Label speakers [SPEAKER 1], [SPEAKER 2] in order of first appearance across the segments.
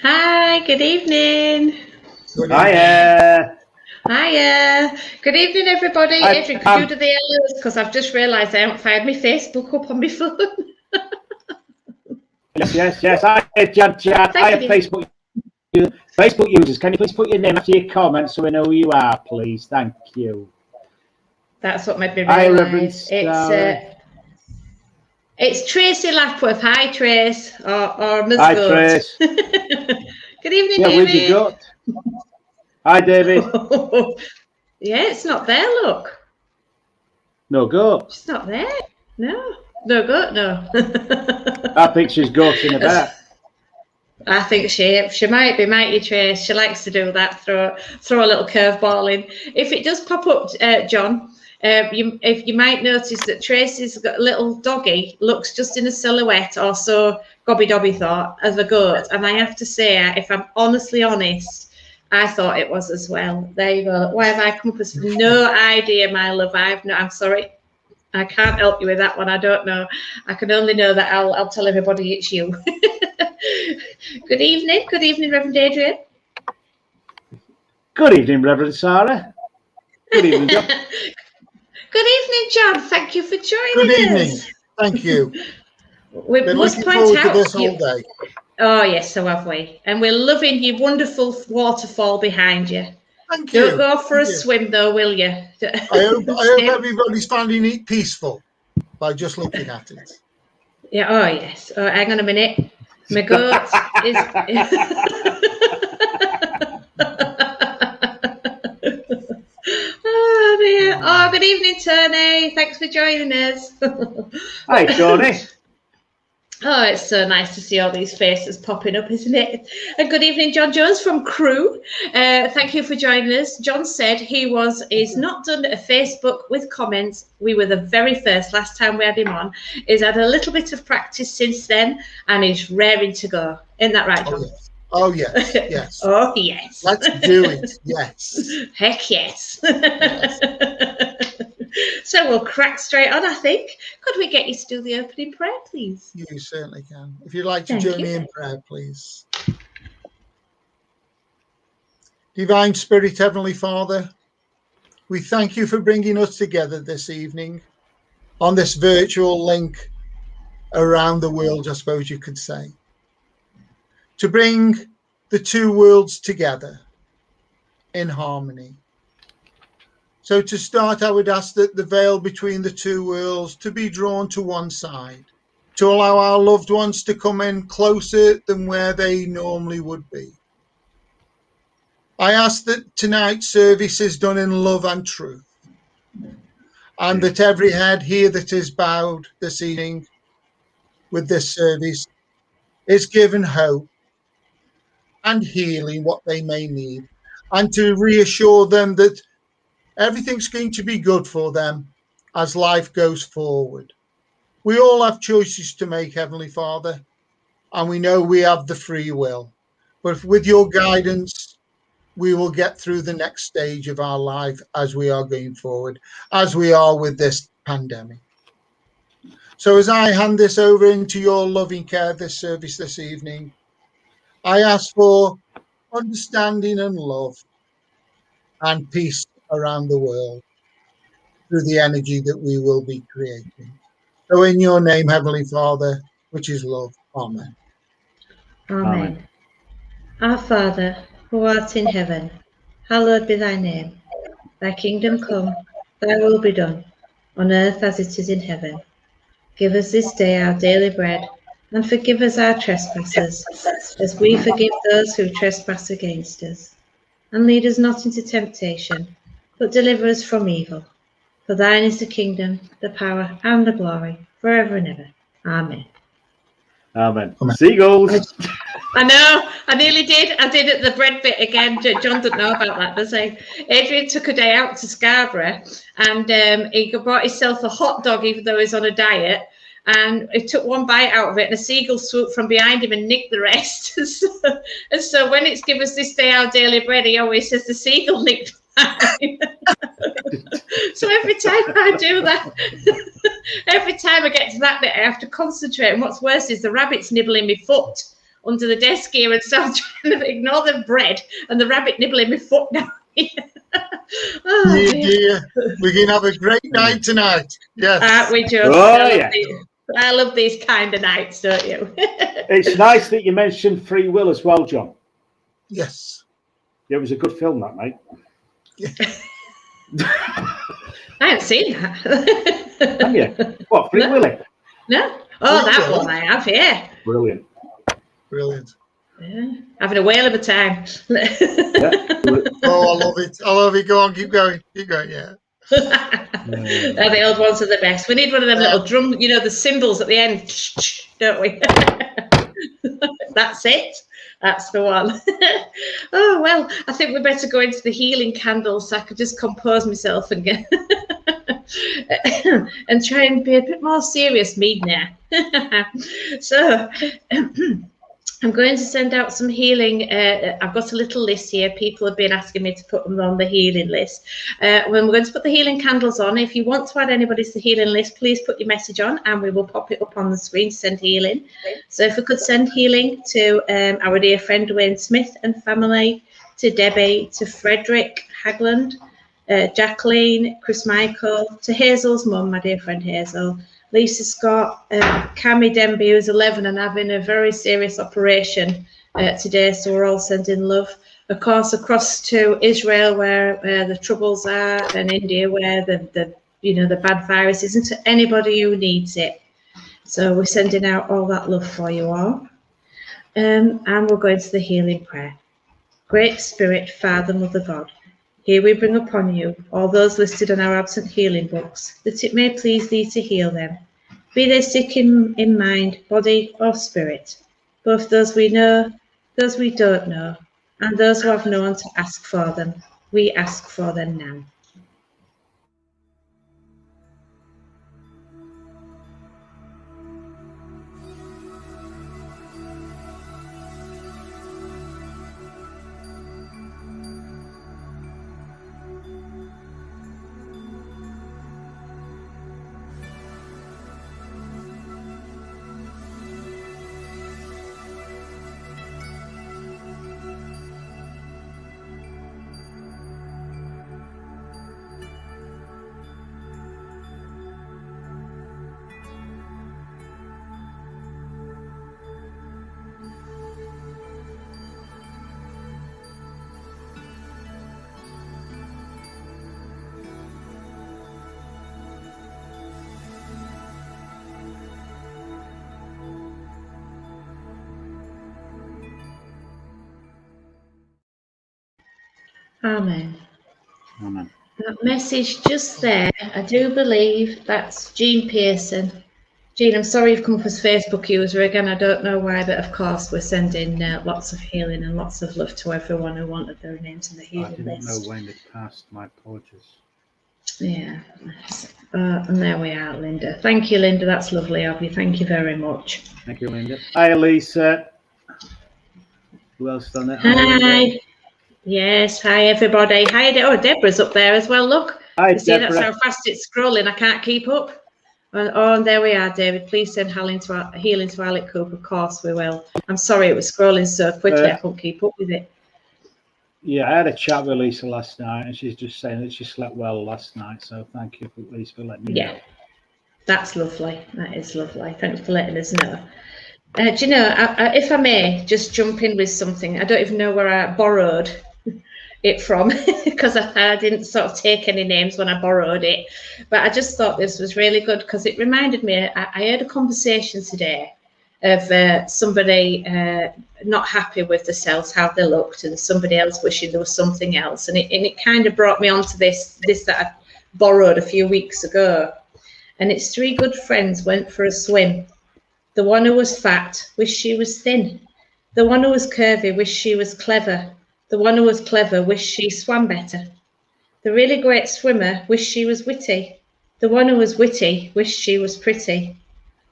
[SPEAKER 1] Hi, good evening.
[SPEAKER 2] Hiya.
[SPEAKER 1] Hiya. Good evening, everybody.
[SPEAKER 2] Hi,
[SPEAKER 1] Adrian, could you do the hellos? Because I've just realised I haven't fired my Facebook up on my phone.
[SPEAKER 2] Yes. Hi, Jan. Hi, Facebook users. Can you please put your name after your comment so we know who you are, please? Thank you.
[SPEAKER 1] That's what made me
[SPEAKER 2] Hi, Reverend
[SPEAKER 1] realise.
[SPEAKER 2] Sarah.
[SPEAKER 1] It's Tracy Lapworth. Hi, Trace. Or Ms.
[SPEAKER 2] Hi,
[SPEAKER 1] Goat.
[SPEAKER 2] Trace.
[SPEAKER 1] Good evening,
[SPEAKER 2] Yeah,
[SPEAKER 1] David.
[SPEAKER 2] where's your goat? Hi, David.
[SPEAKER 1] Yeah, it's not there, look.
[SPEAKER 2] No goat.
[SPEAKER 1] It's not there. No goat, no.
[SPEAKER 2] I think she's goating about.
[SPEAKER 1] I think she might be, might you, Trace? She likes to do that, throw a little curveball in. If it does pop up, John, if you might notice that Tracy's got a little doggy, looks just in a silhouette, or so Gobby Dobby thought, of a goat. And I have to say, if I'm honestly honest, I thought it was as well. There you go. Why have I come up with no idea, my love? I'm sorry. I can't help you with that one. I don't know. I can only know that I'll tell everybody it's you. Good evening, Reverend Adrian.
[SPEAKER 2] Good evening, Reverend Sarah. Good evening, John.
[SPEAKER 1] Good evening, John. Thank you for joining us.
[SPEAKER 3] Good evening. Thank you.
[SPEAKER 1] We must point out
[SPEAKER 3] this all day.
[SPEAKER 1] Oh yes, so have we. And we're loving your wonderful waterfall behind you.
[SPEAKER 3] Thank you.
[SPEAKER 1] Don't go for a swim though, will you?
[SPEAKER 3] I hope everybody's finding it peaceful by just looking at it.
[SPEAKER 1] Yeah. Oh yes. Oh, hang on a minute. My goat is. Oh dear. Oh, good evening, Tony. Thanks for joining us.
[SPEAKER 2] Hi, Tony.
[SPEAKER 1] Oh, it's so nice to see all these faces popping up, isn't it? And good evening, John Jones from Crew. Thank you for joining us. John said he's not done a Facebook with comments. We were the very first last time we had him on. He's had a little bit of practice since then, and he's raring to go. Isn't that right, John?
[SPEAKER 3] Oh, yes. Yes.
[SPEAKER 1] Oh, yes.
[SPEAKER 3] Let's do it. Yes.
[SPEAKER 1] Heck yes. So we'll crack straight on, I think. Could we get you to do the opening prayer, please?
[SPEAKER 3] You certainly can. If you'd like to join me in prayer, please. Divine Spirit, Heavenly Father, we thank you for bringing us together this evening on this virtual link around the world, I suppose you could say, to bring the two worlds together in harmony. So to start, I would ask that the veil between the two worlds to be drawn to one side, to allow our loved ones to come in closer than where they normally would be. I ask that tonight's service is done in love and truth, and that every head here that is bowed this evening with this service is given hope and healing, what they may need, and to reassure them that everything's going to be good for them as life goes forward. We all have choices to make, Heavenly Father, and we know we have the free will. But with your guidance, we will get through the next stage of our life as we are going forward, as we are with this pandemic. So as I hand this over into your loving care, this service this evening, I ask for understanding and love and peace around the world through the energy that we will be creating. So in your name, Heavenly Father, which is love, amen.
[SPEAKER 1] Amen. Our Father, who art in heaven, hallowed be thy name. Thy kingdom come, thy will be done, on earth as it is in heaven. Give us this day our daily bread, and forgive us our trespasses, as we forgive those who trespass against us. And lead us not into temptation, but deliver us from evil. For thine is the kingdom, the power, and the glory, forever and ever. Amen.
[SPEAKER 2] Amen. Seagulls.
[SPEAKER 1] I know, I nearly did. I did at the bread bit again. John doesn't know about that, does he? Adrian took a day out to Scarborough, and he bought himself a hot dog, even though he's on a diet. And he took one bite out of it, and a seagull swooped from behind him and nicked the rest. and so when it's give us this day our daily bread, he always says the seagull nicked mine. So every time I do that, every time I get to that bit, I have to concentrate. And what's worse is the rabbit's nibbling my foot under the desk here and start trying to ignore the bread and the rabbit nibbling my foot down here. Oh,
[SPEAKER 3] dear. We're going to have a great night tonight. Yes.
[SPEAKER 1] Aren't we just? I love these kind of nights, don't you?
[SPEAKER 2] It's nice that you mentioned Free Will as well, John.
[SPEAKER 3] Yes.
[SPEAKER 2] It was a good film, that, mate.
[SPEAKER 3] Yeah.
[SPEAKER 1] I haven't seen that.
[SPEAKER 2] Have you? What, Free Willy?
[SPEAKER 1] No. Oh, that one I have, yeah.
[SPEAKER 2] Brilliant.
[SPEAKER 3] Brilliant.
[SPEAKER 1] Yeah. Having a whale of a time.
[SPEAKER 3] Oh, I love it. I love it. Go on, keep going. Keep going, yeah.
[SPEAKER 1] The old ones are the best. We need one of them little drum, you know, the cymbals at the end, don't we? That's it. That's the one. Oh, well, I think we better go into the healing candles so I could just compose myself and get and try and be a bit more serious me now. So I'm going to send out some healing. I've got a little list here. People have been asking me to put them on the healing list. When we're going to put the healing candles on, if you want to add anybody to the healing list, please put your message on and we will pop it up on the screen to send healing. So if we could send healing to our dear friend Wayne Smith and family, to Debbie, to Frederick Hagland, Jacqueline, Chris Michael, to Hazel's mum, my dear friend Hazel, Lisa Scott, Cami Denby, who's 11 and having a very serious operation today, so we're all sending love. Of course, across to Israel, where the troubles are, and India, where the bad virus isn't, to anybody who needs it. So we're sending out all that love for you all. And we're going to the healing prayer. Great Spirit, Father, Mother God, here we bring upon you all those listed on our absent healing books, that it may please thee to heal them, be they sick in mind, body, or spirit, both those we know, those we don't know, and those who have known to ask for them. We ask for them now. Amen.
[SPEAKER 2] Amen.
[SPEAKER 1] That message just there, I do believe that's Jean Pearson. Jean, I'm sorry you've come up as Facebook user again. I don't know why, but of course we're sending lots of healing and lots of love to everyone who wanted their names in the healing list.
[SPEAKER 2] I didn't know when it passed. My apologies.
[SPEAKER 1] Yeah. And there we are, Linda. Thank you, Linda. That's lovely of you. Thank you very much.
[SPEAKER 2] Thank you, Linda. Hi, Lisa. Who else done it?
[SPEAKER 1] Hi. Yes, hi everybody. Hi, Deborah's up there as well. Look,
[SPEAKER 2] hi,
[SPEAKER 1] you see that's how fast it's scrolling. I can't keep up. Oh, and there we are, David. Please send healing to Alec Coop. Of course we will. I'm sorry it was scrolling so quickly. I couldn't keep up with it.
[SPEAKER 2] Yeah, I had a chat with Lisa last night, and she's just saying that she slept well last night. So thank you, Lisa, for letting me know.
[SPEAKER 1] That's lovely. That is lovely. Thanks for letting us know. Do you know, if I may just jump in with something, I don't even know where I borrowed it from because I didn't sort of take any names when I borrowed it, but I just thought this was really good because it reminded me, I heard a conversation today of somebody not happy with themselves, how they looked, and somebody else wishing there was something else, and it kind of brought me onto this that I borrowed a few weeks ago, and it's 3 good friends went for a swim. The one who was fat wished she was thin. The one who was curvy wished she was clever. The one who was clever wished she swam better. The really great swimmer wished she was witty. The one who was witty wished she was pretty.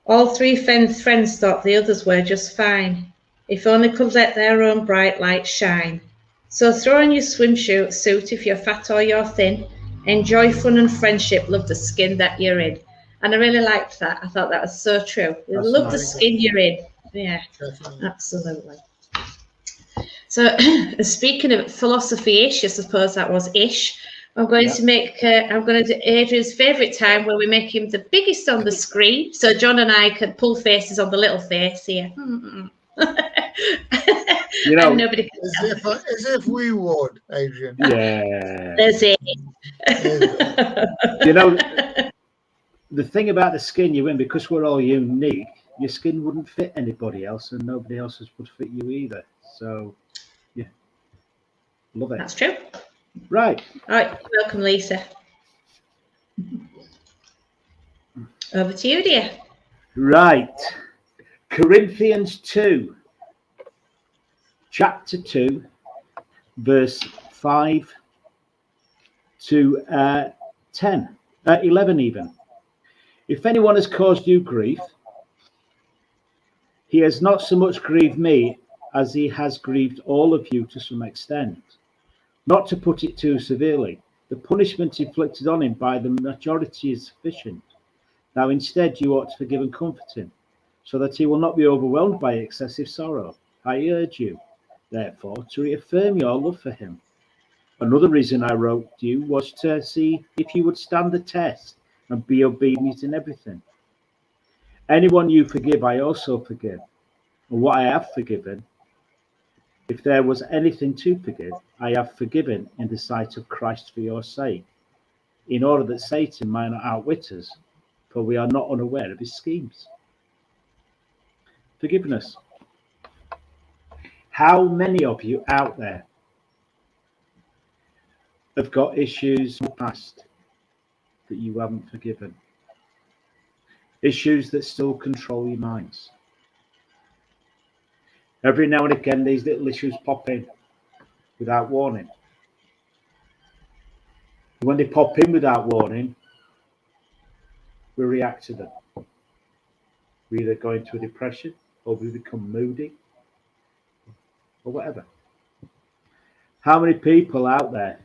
[SPEAKER 1] All 3 friends thought the others were just fine, if only could let their own bright light shine. So throw on your swimsuit if you're fat or you're thin. Enjoy fun and friendship, love the skin that you're in. And I really liked that. I thought that was so true. Love the skin you're in. Yeah,
[SPEAKER 3] Definitely.
[SPEAKER 1] absolutely. So, speaking of philosophy-ish, I suppose that was ish. I'm going to make. I'm going to do Adrian's favourite time, where we make him the biggest on the screen, so John and I can pull faces on the little face here.
[SPEAKER 2] You know,
[SPEAKER 1] and nobody can
[SPEAKER 3] As if we would, Adrian.
[SPEAKER 2] yeah.
[SPEAKER 1] There's it.
[SPEAKER 2] You know, the thing about the skin you win, because we're all unique, your skin wouldn't fit anybody else, and nobody else's would fit you either. So, yeah, love it.
[SPEAKER 1] That's true.
[SPEAKER 2] Right.
[SPEAKER 1] All right, welcome, Lisa. Over to you, dear.
[SPEAKER 2] Right. Corinthians 2, chapter 2, verse 5 to 11 even. If anyone has caused you grief, he has not so much grieved me as he has grieved all of you to some extent. Not to put it too severely, the punishment inflicted on him by the majority is sufficient. Now instead you ought to forgive and comfort him, so that he will not be overwhelmed by excessive sorrow. I urge you, therefore, to reaffirm your love for him. Another reason I wrote you was to see if you would stand the test and be obedient in everything. Anyone you forgive, I also forgive. And what I have forgiven, if there was anything to forgive, I have forgiven in the sight of Christ for your sake, in order that Satan might not outwit us, for we are not unaware of his schemes. Forgiveness. How many of you out there have got issues in the past that you haven't forgiven? Issues that still control your minds. Every now and again, these little issues pop in without warning. When they pop in without warning, we react to them. We either go into a depression, or we become moody, or whatever. How many people out there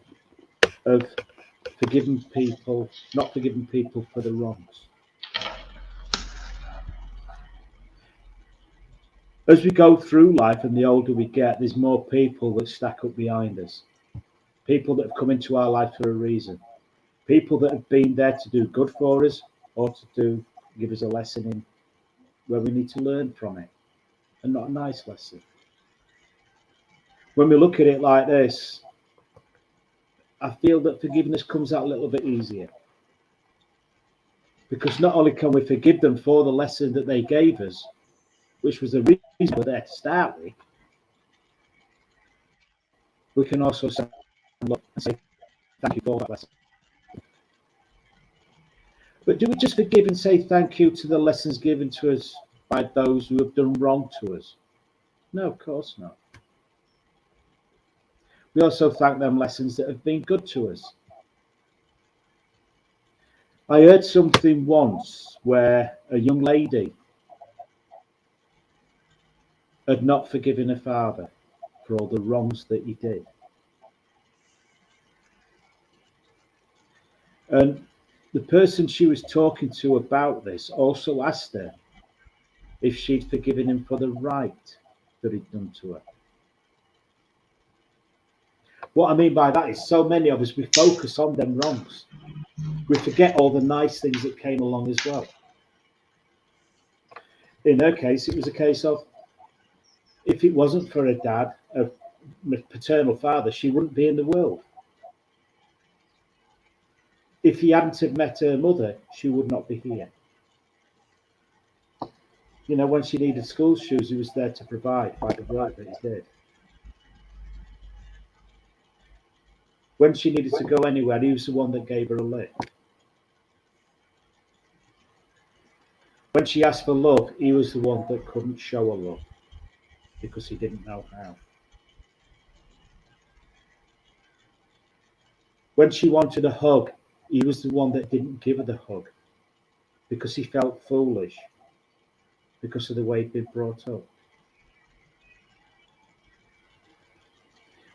[SPEAKER 2] have forgiven people, not forgiven people for the wrongs? As we go through life and the older we get, there's more people that stack up behind us. People that have come into our life for a reason. People that have been there to do good for us, or to give us a lesson in where we need to learn from it, and not a nice lesson. When we look at it like this, I feel that forgiveness comes out a little bit easier. Because not only can we forgive them for the lesson that they gave us, which was the reason we're there to start with, we can also say thank you for that lesson. But do we just forgive and say thank you to the lessons given to us by those who have done wrong to us? No, of course not. We also thank them lessons that have been good to us. I heard something once where a young lady had not forgiven her father for all the wrongs that he did. And the person she was talking to about this also asked her if she'd forgiven him for the right that he'd done to her. What I mean by that is so many of us, we focus on them wrongs. We forget all the nice things that came along as well. In her case, it was a case of, if it wasn't for her dad, her paternal father, she wouldn't be in the world. If he hadn't have met her mother, she would not be here. You know, when she needed school shoes, he was there to provide by the work that he did. When she needed to go anywhere, he was the one that gave her a lift. When she asked for love, he was the one that couldn't show her love because he didn't know how. When she wanted a hug, he was the one that didn't give her the hug because he felt foolish because of the way he'd been brought up.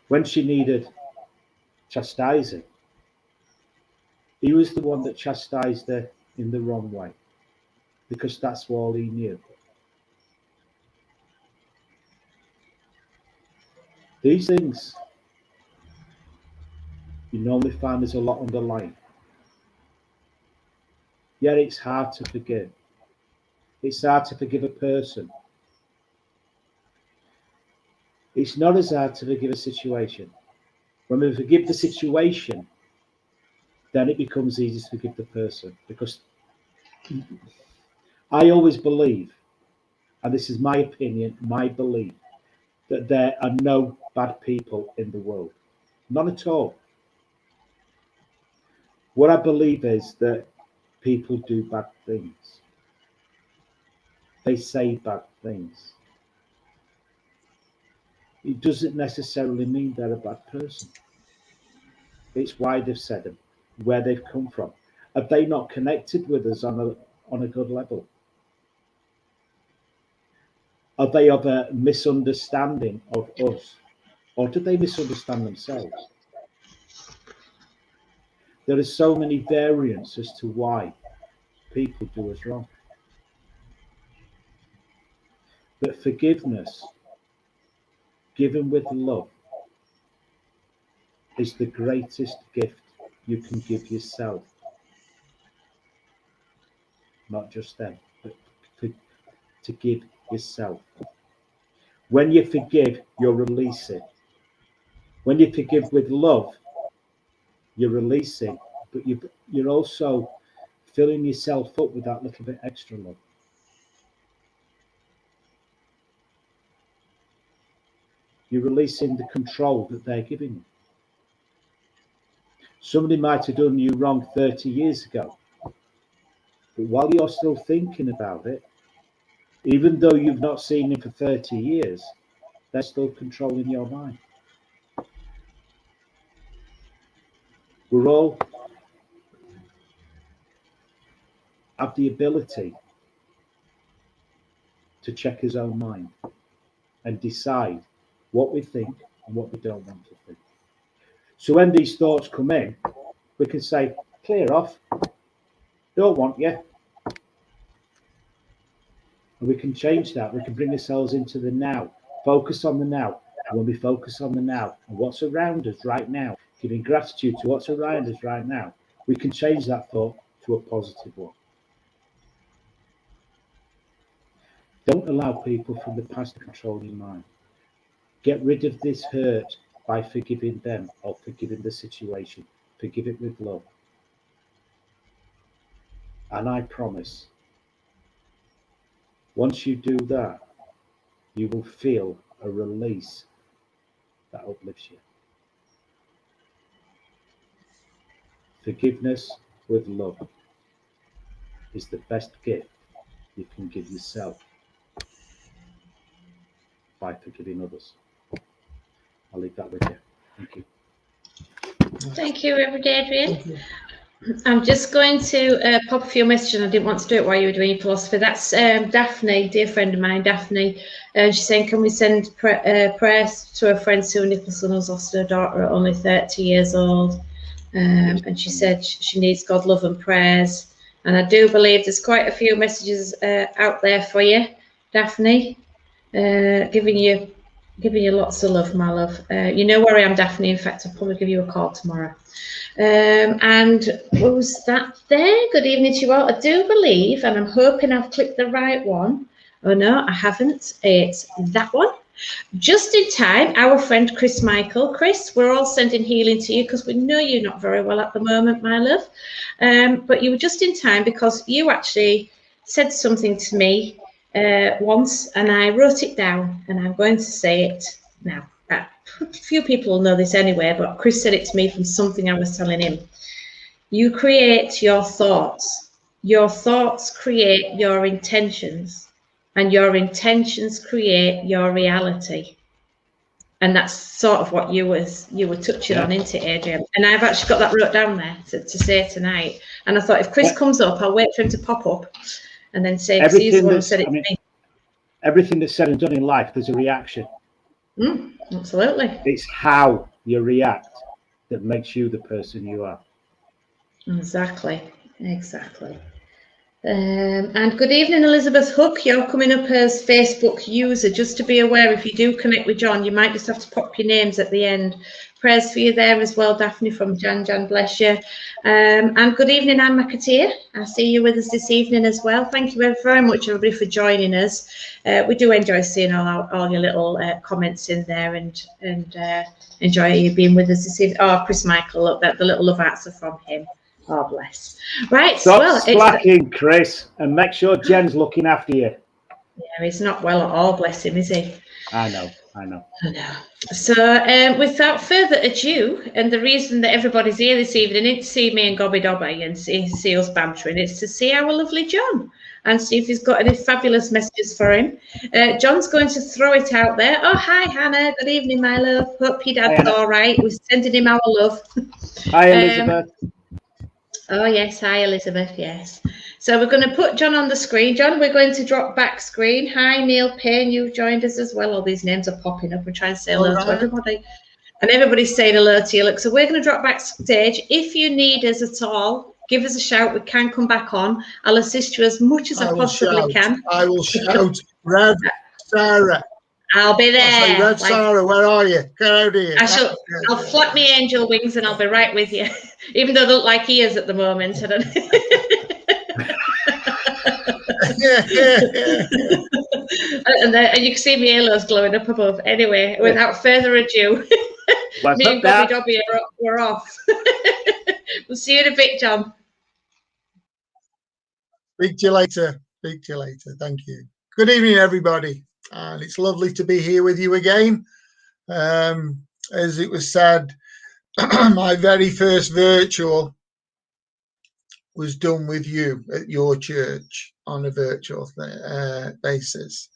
[SPEAKER 2] When she needed chastising, he was the one that chastised her in the wrong way because that's all he knew. These things, you normally find there's a lot underlying. Yet it's hard to forgive. It's hard to forgive a person. It's not as hard to forgive a situation. When we forgive the situation, then it becomes easy to forgive the person. Because I always believe, and this is my opinion, my belief, that there are no bad people in the world. None at all. What I believe is that people do bad things. They say bad things. It doesn't necessarily mean they're a bad person. It's why they've said them, where they've come from. Have they not connected with us on a good level? Are they of a misunderstanding of us? Or do they misunderstand themselves? There are so many variants as to why people do us wrong. But forgiveness, given with love, is the greatest gift you can give yourself. Not just them, but to give yourself. When you forgive, you're releasing. When you forgive with love, you're releasing, but you're also filling yourself up with that little bit extra love. You're releasing the control that they're giving you. Somebody might have done you wrong 30 years ago, but while you're still thinking about it, even though you've not seen him for 30 years, they're still controlling your mind. We all have the ability to check his own mind and decide what we think and what we don't want to think. So when these thoughts come in, we can say, clear off, don't want you. And we can change that. We can bring ourselves into the now, focus on the now. And when we focus on the now and what's around us right now, giving gratitude to what's around us right now, we can change that thought to a positive one. Don't allow people from the past to control your mind. Get rid of this hurt by forgiving them or forgiving the situation. Forgive it with love. And I promise, once you do that, you will feel a release that uplifts you. Forgiveness with love is the best gift you can give yourself by forgiving others. I'll leave that with you. Thank you.
[SPEAKER 1] Thank you, Reverend Adrian. I'm just going to pop a few messages. I didn't want to do it while you were doing your philosophy. That's Daphne, dear friend of mine, Daphne. She's saying, can we send prayers to her friend Sue Nicholson, who's lost her daughter at only 30 years old. And she said she needs God love and prayers. And I do believe there's quite a few messages out there for you, Daphne, giving you lots of love, my love. You know where I am, Daphne. In fact, I'll probably give you a call tomorrow. And what was that there? Good evening to you all. I do believe, and I'm hoping I've clicked the right one. Oh no, I haven't. It's that one. Just in time, our friend Chris Michael. Chris, we're all sending healing to you because we know you're not very well at the moment, my love. But you were just in time because you actually said something to me once, and I wrote it down, and I'm going to say it now. A few people know this anyway, but Chris said it to me from something I was telling him. You create your thoughts. Your thoughts create your intentions, and your intentions create your reality. And that's sort of what you were touching on, isn't it, Adrian? And I've actually got that wrote down there to say tonight. And I thought if Chris comes up, I'll wait for him to pop up and then say, because he's the one who said it to me.
[SPEAKER 2] Everything that's said and done in life, there's a reaction.
[SPEAKER 1] Absolutely.
[SPEAKER 2] It's how you react that makes you the person you are.
[SPEAKER 1] Exactly. And good evening, Elizabeth Hook. You're coming up as Facebook user. Just to be aware, if you do connect with John, you might just have to pop your names at the end. Prayers for you there as well, Daphne from Jan. Bless you. And good evening, Anne McAteer. I see you with us this evening as well. Thank you very much, everybody, for joining us. We do enjoy seeing all your little comments in there and enjoy you being with us this evening. Oh, Chris Michael, look, the little love hearts are from him. Oh, bless. Right.
[SPEAKER 2] Stop slacking, Chris, and make sure Jen's looking after you.
[SPEAKER 1] Yeah, he's not well at all, bless him, is he?
[SPEAKER 2] I know.
[SPEAKER 1] So, without further ado, and the reason that everybody's here this evening isn't to see me and Gobby Dobby and see us bantering, it's to see our lovely John and see if he's got any fabulous messages for him. John's going to throw it out there. Oh, hi, Hannah. Good evening, my love. Hope your dad's all right. We're sending him our love.
[SPEAKER 2] Hi, Elizabeth.
[SPEAKER 1] Oh, yes. Hi, Elizabeth. Yes. So we're going to put John on the screen. John, we're going to drop back screen. Hi, Neil Payne. You've joined us as well. All these names are popping up. We're trying to say hello to everybody. And everybody's saying hello to you. Look, so we're going to drop backstage. If you need us at all, give us a shout. We can come back on. I'll assist you as much as I possibly can.
[SPEAKER 3] I will shout, Rev Sarah.
[SPEAKER 1] I'll be there.
[SPEAKER 3] I'll say, Rev Sarah, where are you? Get out here.
[SPEAKER 1] I'll flap my angel wings and I'll be right with you. Even though they look like ears at the moment. I don't and you can see my halos glowing up above. Anyway, without further ado, me and Gobby Dobby we're off. We'll see you in a bit, John.
[SPEAKER 3] Speak to you later. Thank you. Good evening, everybody. And it's lovely to be here with you again. As it was said, my very first virtual was done with you at your church on a virtual basis.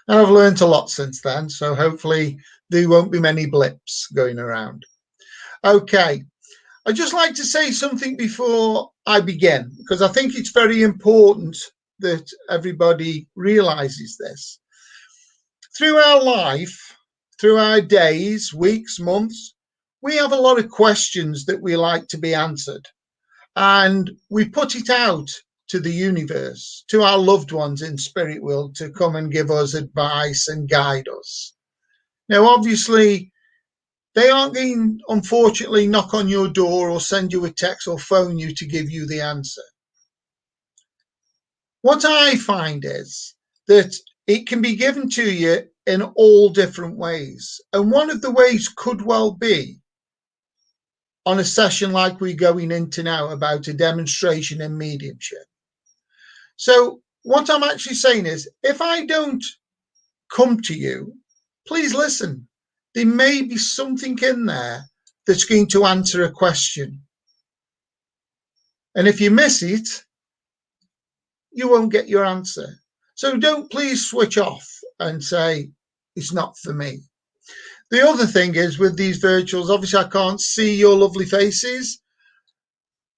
[SPEAKER 3] And I've learned a lot since then, so hopefully there won't be many blips going around. Okay, I'd just like to say something before I begin, because I think it's very important that everybody realizes this. Through our life, through our days, weeks, months, we have a lot of questions that we like to be answered. And we put it out to the universe, to our loved ones in spirit world, to come and give us advice and guide us. Now, obviously, they aren't going, unfortunately, knock on your door or send you a text or phone you to give you the answer. What I find is that it can be given to you in all different ways. And one of the ways could well be on a session like we're going into now about a demonstration in mediumship. So what I'm actually saying is, if I don't come to you, please listen. There may be something in there that's going to answer a question. And if you miss it, you won't get your answer. So don't please switch off and say, it's not for me. The other thing is with these virtuals, obviously I can't see your lovely faces.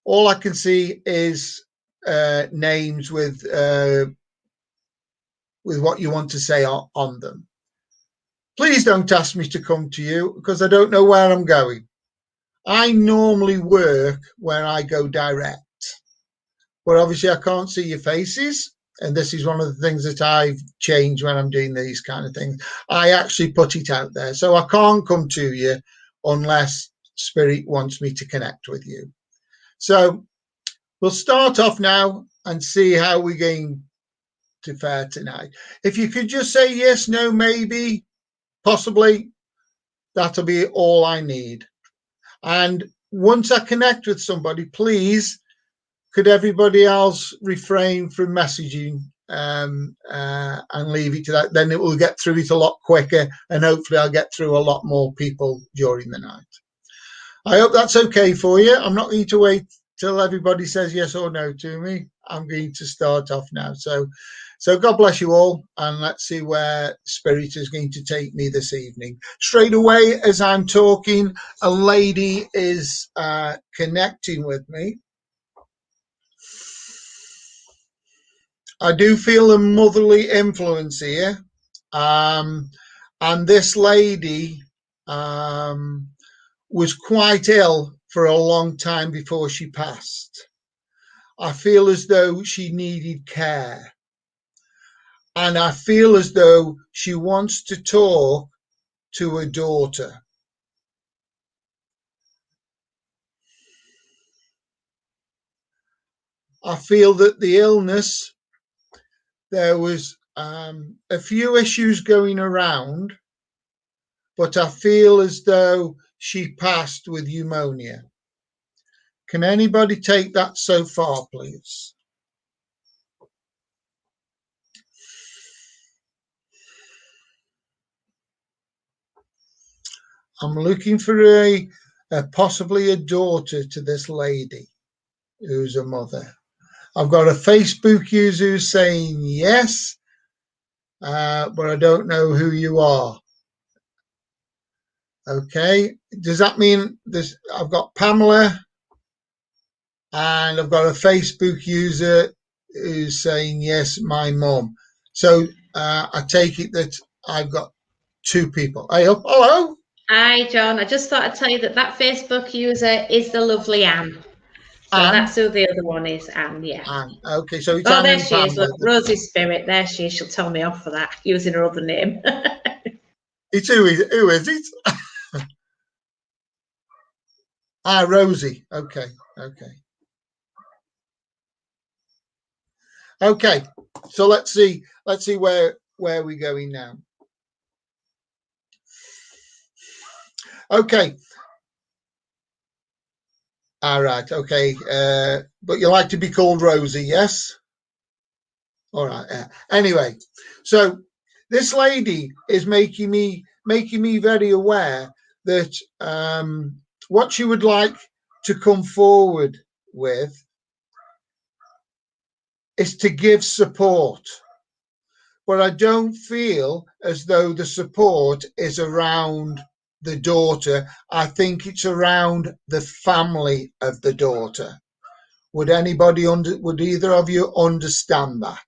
[SPEAKER 3] All I can see is names with what you want to say on them. Please don't ask me to come to you because I don't know where I'm going. I normally work where I go direct, but obviously I can't see your faces. And this is one of the things that I've changed when I'm doing these kind of things. I actually put it out there. So I can't come to you unless Spirit wants me to connect with you. So we'll start off now and see how we're going to fare tonight. If you could just say yes, no, maybe, possibly, that'll be all I need. And once I connect with somebody, please, could everybody else refrain from messaging and leave it to that? Then it will get through it a lot quicker, and hopefully I'll get through a lot more people during the night. I hope that's okay for you. I'm not going to wait till everybody says yes or no to me. I'm going to start off now. So God bless you all, and let's see where Spirit is going to take me this evening. Straight away, as I'm talking, a lady is connecting with me. I do feel a motherly influence here. And this lady was quite ill for a long time before she passed. I feel as though she needed care. And I feel as though she wants to talk to her daughter. I feel that the illness, there was a few issues going around, but I feel as though she passed with pneumonia. Can anybody take that so far, please? I'm looking for possibly a daughter to this lady who's a mother. I've got a Facebook user who's saying yes, but I don't know who you are. Okay, does that mean this? I've got Pamela, and I've got a Facebook user who's saying yes, my mum. So I take it that I've got two people. Hey, hello.
[SPEAKER 1] Hi, John. I just thought I'd tell you that that Facebook user is the lovely Anne. So
[SPEAKER 3] Anne?
[SPEAKER 1] That's who the other one is, Anne, yeah.
[SPEAKER 3] Anne. Okay, so it's
[SPEAKER 1] Oh,
[SPEAKER 3] Anne
[SPEAKER 1] there
[SPEAKER 3] and
[SPEAKER 1] she is.
[SPEAKER 3] Pamela.
[SPEAKER 1] Look, Rosie's Spirit. There she is. She'll tell me off for that, using her other name.
[SPEAKER 3] It's who is it? Rosie. Okay. Okay, so let's see where we're going now. Okay. All right. Okay. But you like to be called Rosie, yes? All right. Anyway, so this lady is making me very aware that what she would like to come forward with is to give support. But I don't feel as though the support is around the daughter. I think it's around the family of the daughter. Would either of you understand that?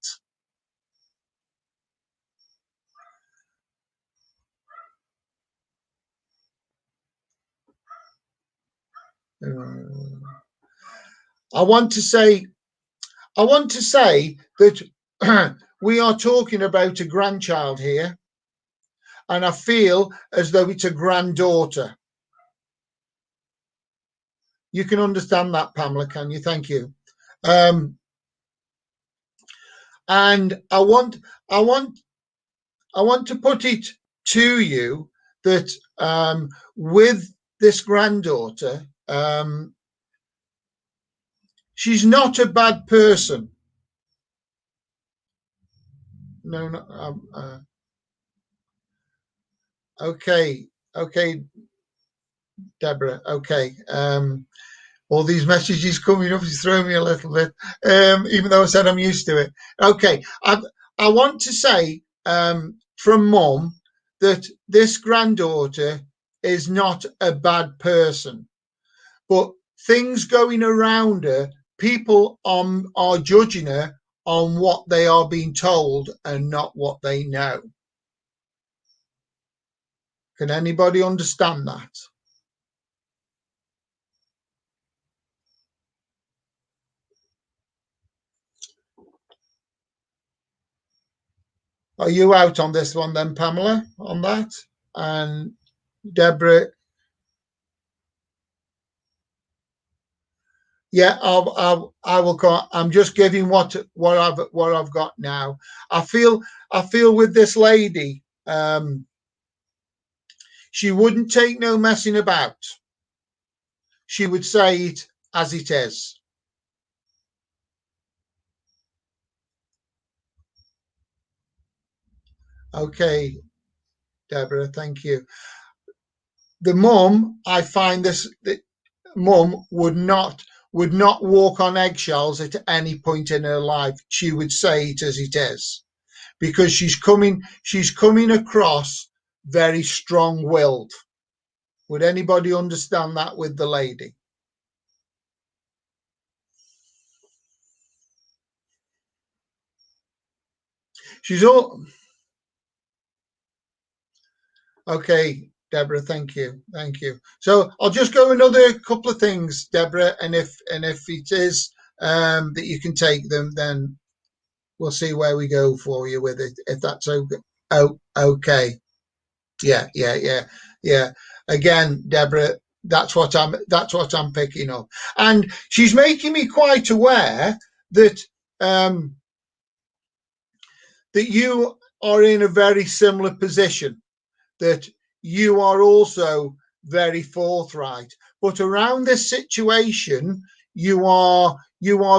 [SPEAKER 3] I want to say that we are talking about a grandchild here, and I feel as though it's a granddaughter. You can understand that, Pamela, can you? Thank you. And I want to put it to you that with this granddaughter, she's not a bad person. No. Okay, Deborah. Okay. All these messages coming up is throwing me a little bit, even though I said I'm used to it. Okay, I want to say from Mum that this granddaughter is not a bad person, but things going around her, people are judging her on what they are being told and not what they know. Can anybody understand that? Are you out on this one then, Pamela, on that? And Deborah? Yeah, I will go. I'm just giving what I've got now. I feel with this lady, she wouldn't take no messing about. She would say it as it is. Okay, Deborah, thank you. The mum, I find the mum would not walk on eggshells at any point in her life. She would say it as it is, because she's coming across very strong-willed. Would anybody understand that with the lady? She's all okay, Deborah. Thank you. So I'll just go another couple of things, Deborah, and if it is that you can take them, then we'll see where we go for you with it, if that's okay. Oh, okay. Yeah. Again, Deborah, that's what I'm picking up. And she's making me quite aware that that you are in a very similar position, that you are also very forthright. But around this situation, you are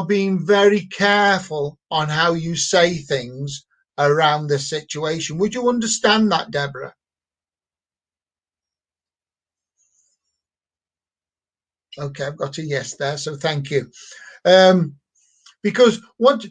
[SPEAKER 3] being very careful on how you say things around this situation. Would you understand that, Deborah? Okay, I've got a yes there, so thank you. Because what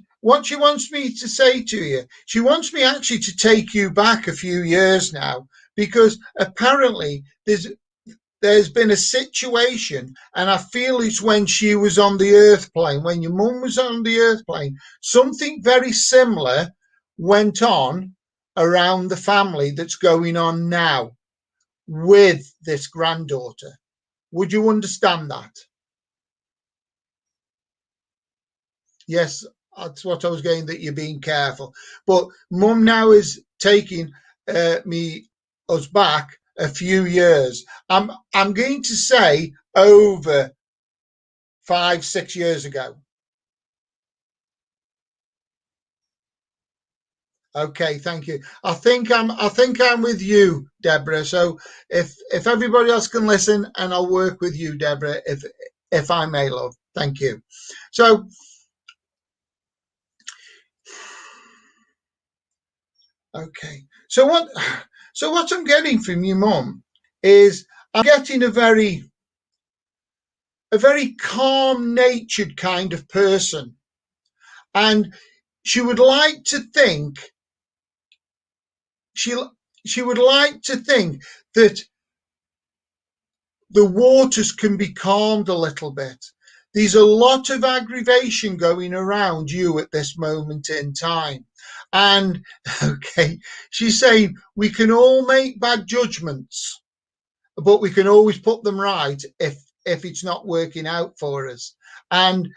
[SPEAKER 3] she wants me to say to you, she wants me actually to take you back a few years now, because apparently there's been a situation, and I feel it's when she was on the earth plane, when your mum was on the earth plane, something very similar went on around the family that's going on now with this granddaughter. Would you understand that? Yes, that's what I was getting, that you're being careful. But mum now is taking us back a few years. I'm going to say over 5-6 years ago. Okay, thank you. I think I'm with you, Deborah. So if everybody else can listen, and I'll work with you, Deborah, if I may, love. Thank you. So okay. So what I'm getting from your mum is, I'm getting a very calm-natured kind of person, and she would like to think that the waters can be calmed a little bit. There's a lot of aggravation going around you at this moment in time. And okay, she's saying we can all make bad judgments, but we can always put them right if it's not working out for us. And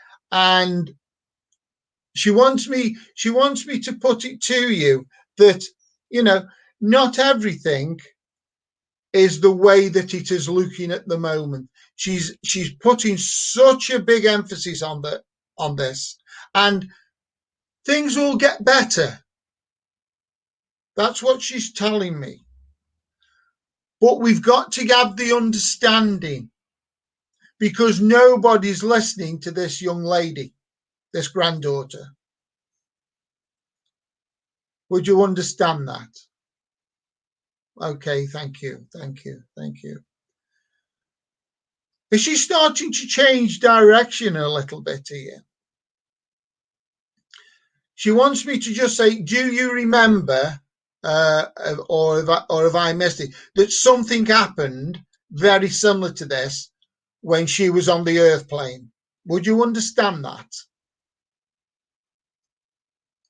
[SPEAKER 3] she wants me to put it to you that, not everything is the way that it is looking at the moment. She's putting such a big emphasis on this, and things will get better. That's what she's telling me. But we've got to have the understanding, because nobody's listening to this young lady, this granddaughter. Would you understand that? Okay, thank you. Is she starting to change direction a little bit here? She wants me to just say, do you remember, or have I missed it, that something happened very similar to this when she was on the earth plane? Would you understand that?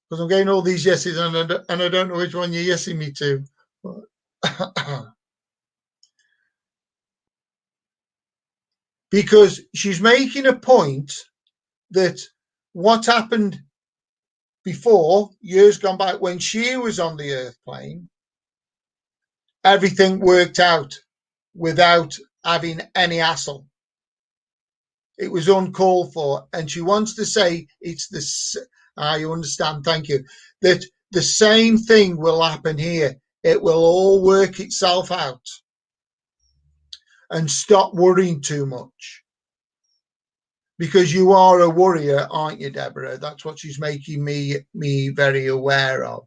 [SPEAKER 3] Because I'm getting all these yeses, and I don't know which one you're yesing me to. Because she's making a point that what happened before, years gone by, when she was on the earth plane, everything worked out without having any hassle. It was uncalled for, and she wants to say it's you understand, thank you, that the same thing will happen here. It will all work itself out, and stop worrying too much, because you are a worrier, aren't you, Deborah? That's what she's making me very aware of.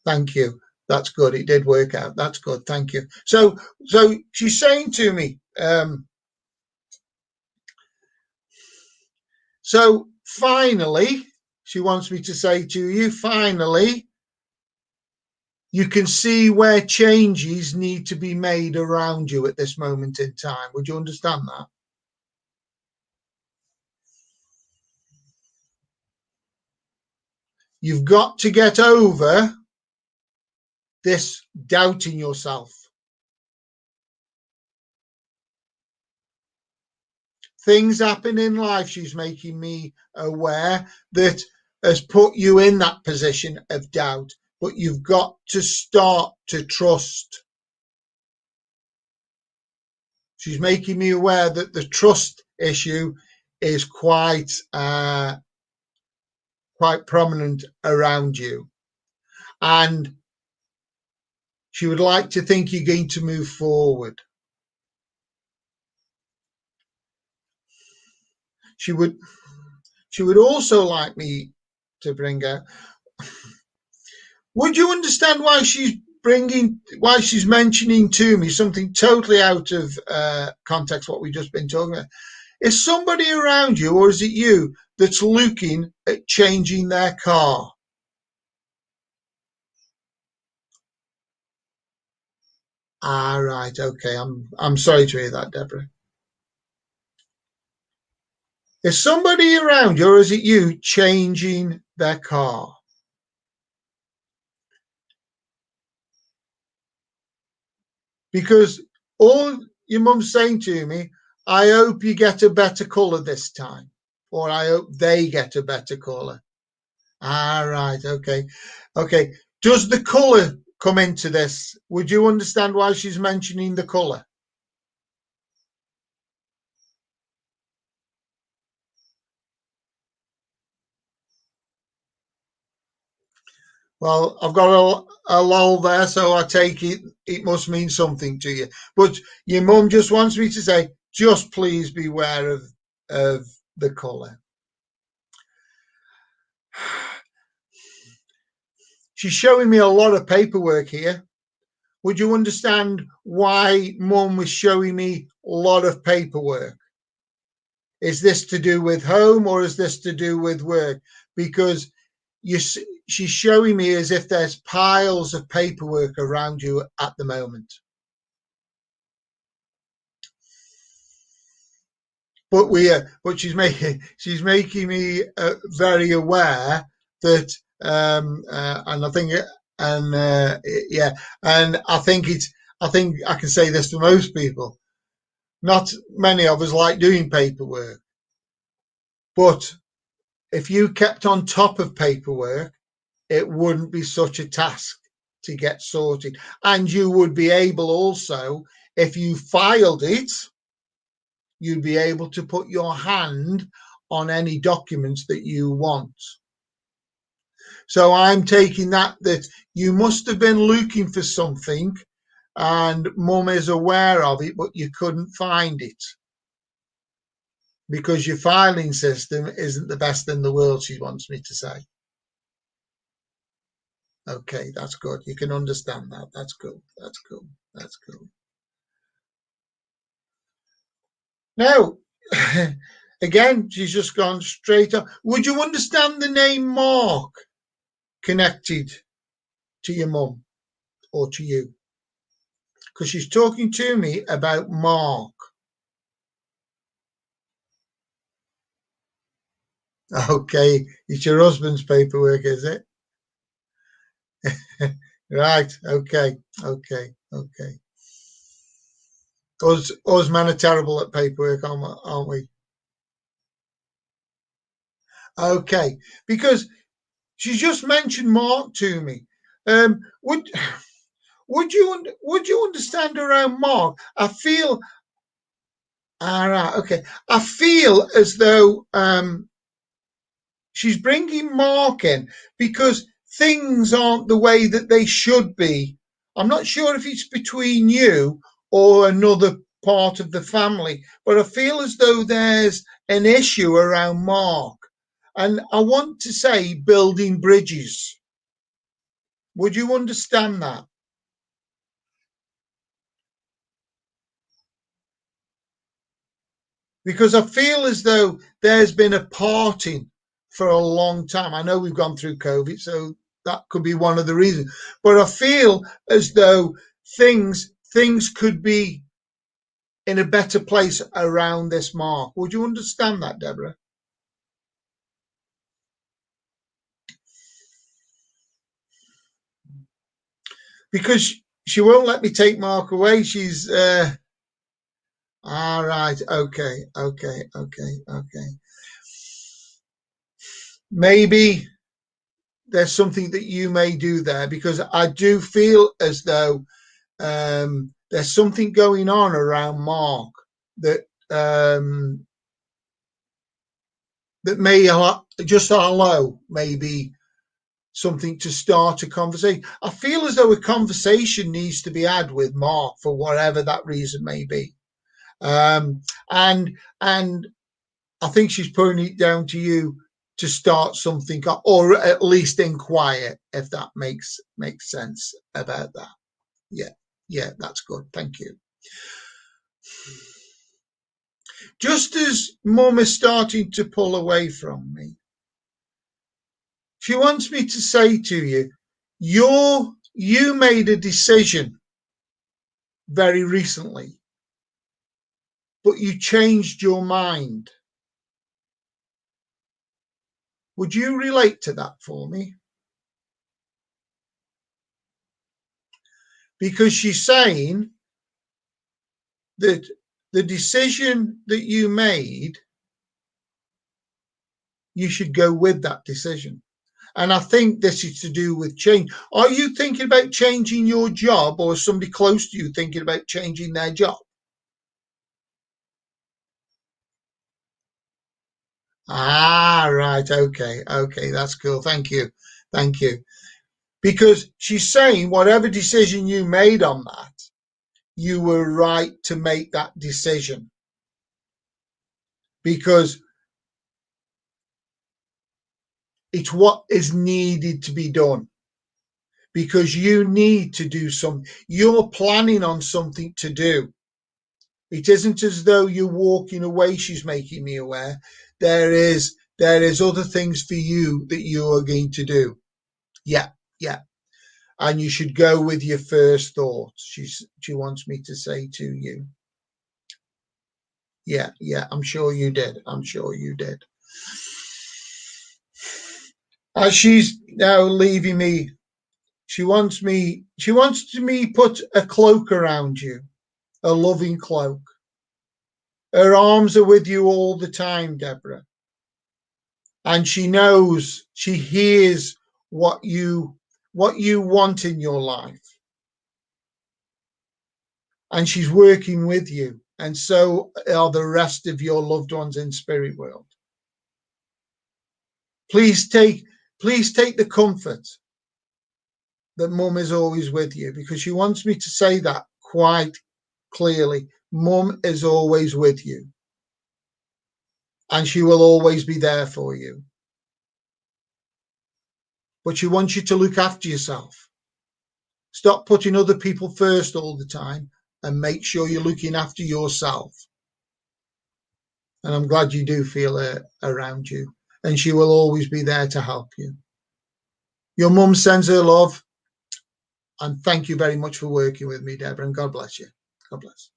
[SPEAKER 3] Thank you. That's good. It did work out. That's good. Thank you. So she's saying to me, so finally, she wants me to say to you, finally, you can see where changes need to be made around you at this moment in time. Would you understand that? You've got to get over this doubting yourself. things happen in life, she's making me aware, that has put you in that position of doubt, but you've got to start to trust. She's making me aware that the trust issue is quite prominent around you, and she would like to think you're going to move forward. She would also like me to bring out, would you understand why she's mentioning to me something totally out of context, what we've just been talking about? Is somebody around you, or is it you, that's looking at changing their car? Ah, right, okay. I'm sorry to hear that, Deborah. Is somebody around you, or is it you, changing their car? Because all your mum's saying to me, I hope you get a better colour this time, or I hope they get a better colour. Ah, right, okay. Okay, does the colour come into this? Would you understand why she's mentioning the colour? Well, I've got a lull there, so I take it must mean something to you. But your mum just wants me to say, just please beware of the colour. She's showing me a lot of paperwork here. Would you understand why mum was showing me a lot of paperwork? Is this to do with home, or is this to do with work? Because she's showing me as if there's piles of paperwork around you at the moment. But she's making me very aware that, and I think, yeah, and I think I can say this to most people. Not many of us like doing paperwork, but if you kept on top of paperwork, it wouldn't be such a task to get sorted. And you would be able also, if you filed it, you'd be able to put your hand on any documents that you want. So I'm taking that you must have been looking for something and mum is aware of it, but you couldn't find it because your filing system isn't the best in the world, she wants me to say. Okay, that's good. You can understand that. That's good. That's cool. That's cool. Now, again, she's just gone straight up. Would you understand the name Mark connected to your mum or to you? Because she's talking to me about Mark. Okay, it's your husband's paperwork, is it? Right, okay. Us men are terrible at paperwork, aren't we? Okay, because she's just mentioned Mark to me. Would you understand around Mark? I feel, all right, okay. I feel as though she's bringing Mark in because things aren't the way that they should be. I'm not sure if it's between you or another part of the family, but I feel as though there's an issue around Mark. And I want to say building bridges. Would you understand that? Because I feel as though there's been a parting for a long time. I know we've gone through COVID, so that could be one of the reasons. But I feel as though things could be in a better place around this Mark. Would you understand that, Deborah? Because she won't let me take Mark away. She's All right. Okay. Maybe there's something that you may do there, because I do feel as though there's something going on around Mark that that may just allow maybe something to start a conversation. I feel as though a conversation needs to be had with Mark for whatever that reason may be. And I think she's putting it down to you to start something, or at least inquire, if that makes sense about that. Yeah, that's good. Thank you. Just as Mum is starting to pull away from me, she wants me to say to you, you made a decision very recently, but you changed your mind. Would you relate to that for me? Because she's saying that the decision that you made, you should go with that decision. And I think this is to do with change. Are you thinking about changing your job, or is somebody close to you thinking about changing their job? Ah, right. Okay. That's cool. Thank you. Because she's saying whatever decision you made on that, you were right to make that decision, because it's what is needed to be done, because you need to do something. You're planning on something to do. It isn't as though you're walking away. She's making me aware there is other things for you that you are going to do. Yeah. And you should go with your first thoughts. She wants me to say to you. Yeah, I'm sure you did. As she's now leaving me, she wants to me put a cloak around you, a loving cloak. Her arms are with you all the time, Deborah. And she knows, she hears what you want in your life. And she's working with you. And so are the rest of your loved ones in spirit world. Please take the comfort that Mum is always with you, because she wants me to say that quite clearly. Mum is always with you, and she will always be there for you. But she wants you to look after yourself. Stop putting other people first all the time, and make sure you're looking after yourself. And I'm glad you do feel her around you, and she will always be there to help you. Your mum sends her love, and thank you very much for working with me, Deborah, and God bless you. God bless.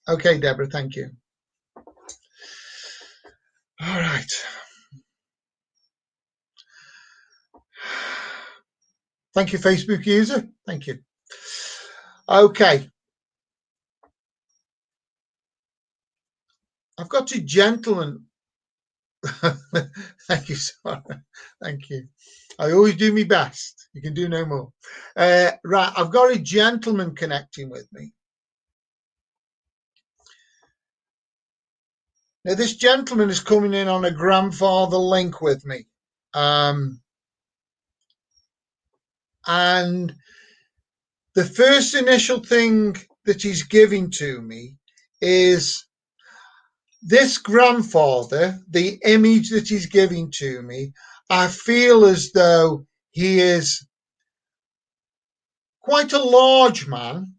[SPEAKER 3] Okay, Deborah, thank you. All right. Thank you, Facebook user. Thank you. Okay. I've got a gentleman. Thank you, Sarah. Thank you. I always do my best. You can do no more. Right, I've got a gentleman connecting with me. Now, this gentleman is coming in on a grandfather link with me. And the first initial thing that he's giving to me is this grandfather, the image that he's giving to me. I feel as though he is quite a large man,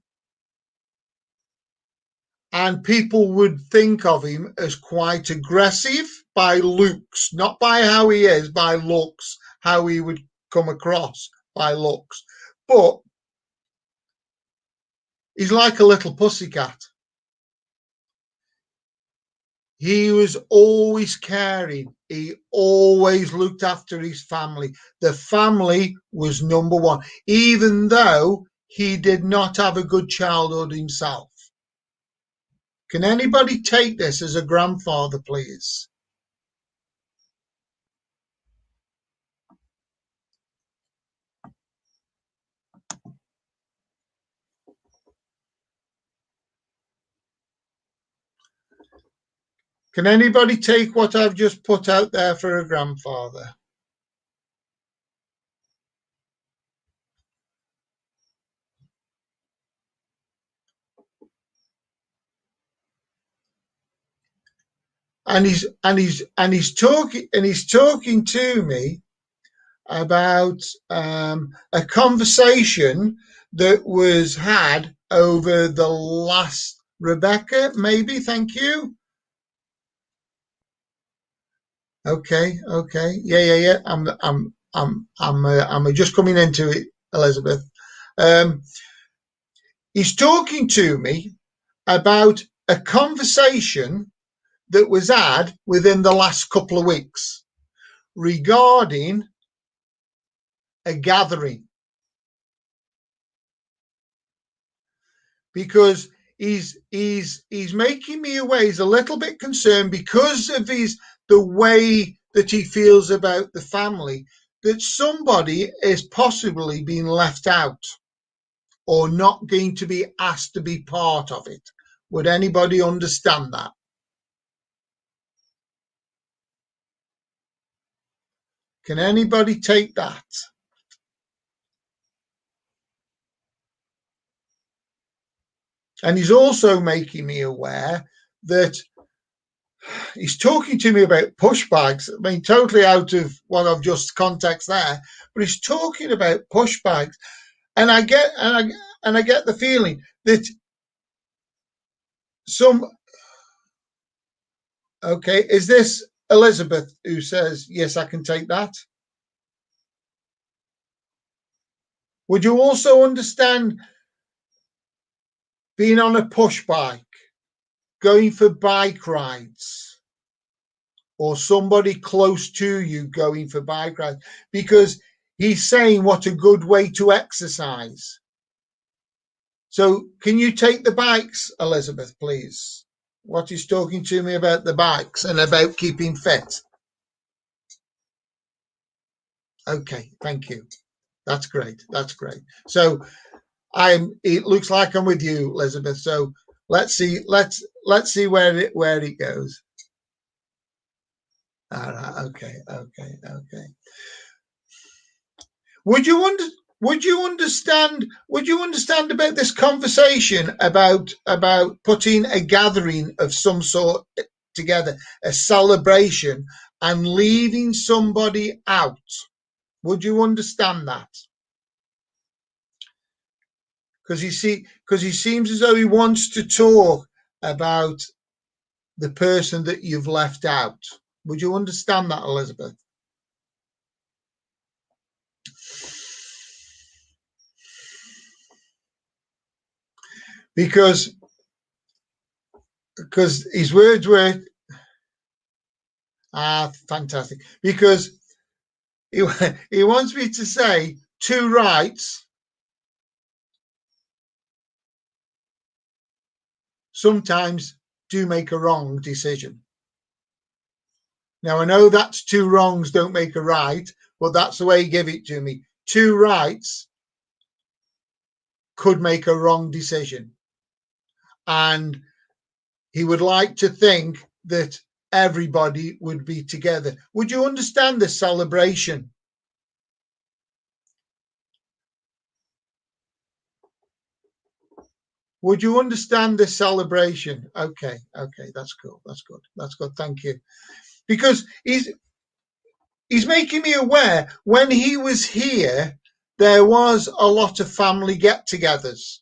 [SPEAKER 3] and people would think of him as quite aggressive by looks, not by how he is, by looks, how he would come across by looks. But he's like a little pussycat. He was always caring. He always looked after his family. The family was number one, even though he did not have a good childhood himself. Can anybody take this as a grandfather, please? Can anybody take what I've just put out there for a grandfather? And he's talking to me about a conversation that was had over the last, Rebecca, maybe, thank you. Okay. Yeah. I'm just coming into it, Elizabeth. He's talking to me about a conversation that was had within the last couple of weeks regarding a gathering, because he's making me aware. He's a little bit concerned because of the way that he feels about the family, that somebody is possibly being left out or not going to be asked to be part of it. Would anybody understand that? Can anybody take that? And he's also making me aware that he's talking to me about push bags. I mean, totally out of what I've just context there, but he's talking about push bags, and I get the feeling that okay, is this Elizabeth who says yes, I can take that? Would you also understand being on a push bike, going for bike rides, or somebody close to you going for bike rides? Because he's saying what a good way to exercise. So can you take the bikes, Elizabeth, please? What he's talking to me about the bikes and about keeping fit. Okay, thank you. That's great. So it looks like I'm with you, Elizabeth. So let's see where it goes. All right. Okay. Would you understand about this conversation about putting a gathering of some sort together, a celebration, and leaving somebody out? Would you understand that? Because he seems as though he wants to talk about the person that you've left out. Would you understand that, Elizabeth? Because his words were fantastic. Because he wants me to say two rights sometimes do make a wrong decision. Now, I know that's two wrongs don't make a right, but that's the way he gave it to me. Two rights could make a wrong decision. And he would like to think that everybody would be together. Would you understand the celebration? Would you understand this celebration? Okay, that's cool. That's good. Thank you. Because he's making me aware when he was here, there was a lot of family get-togethers,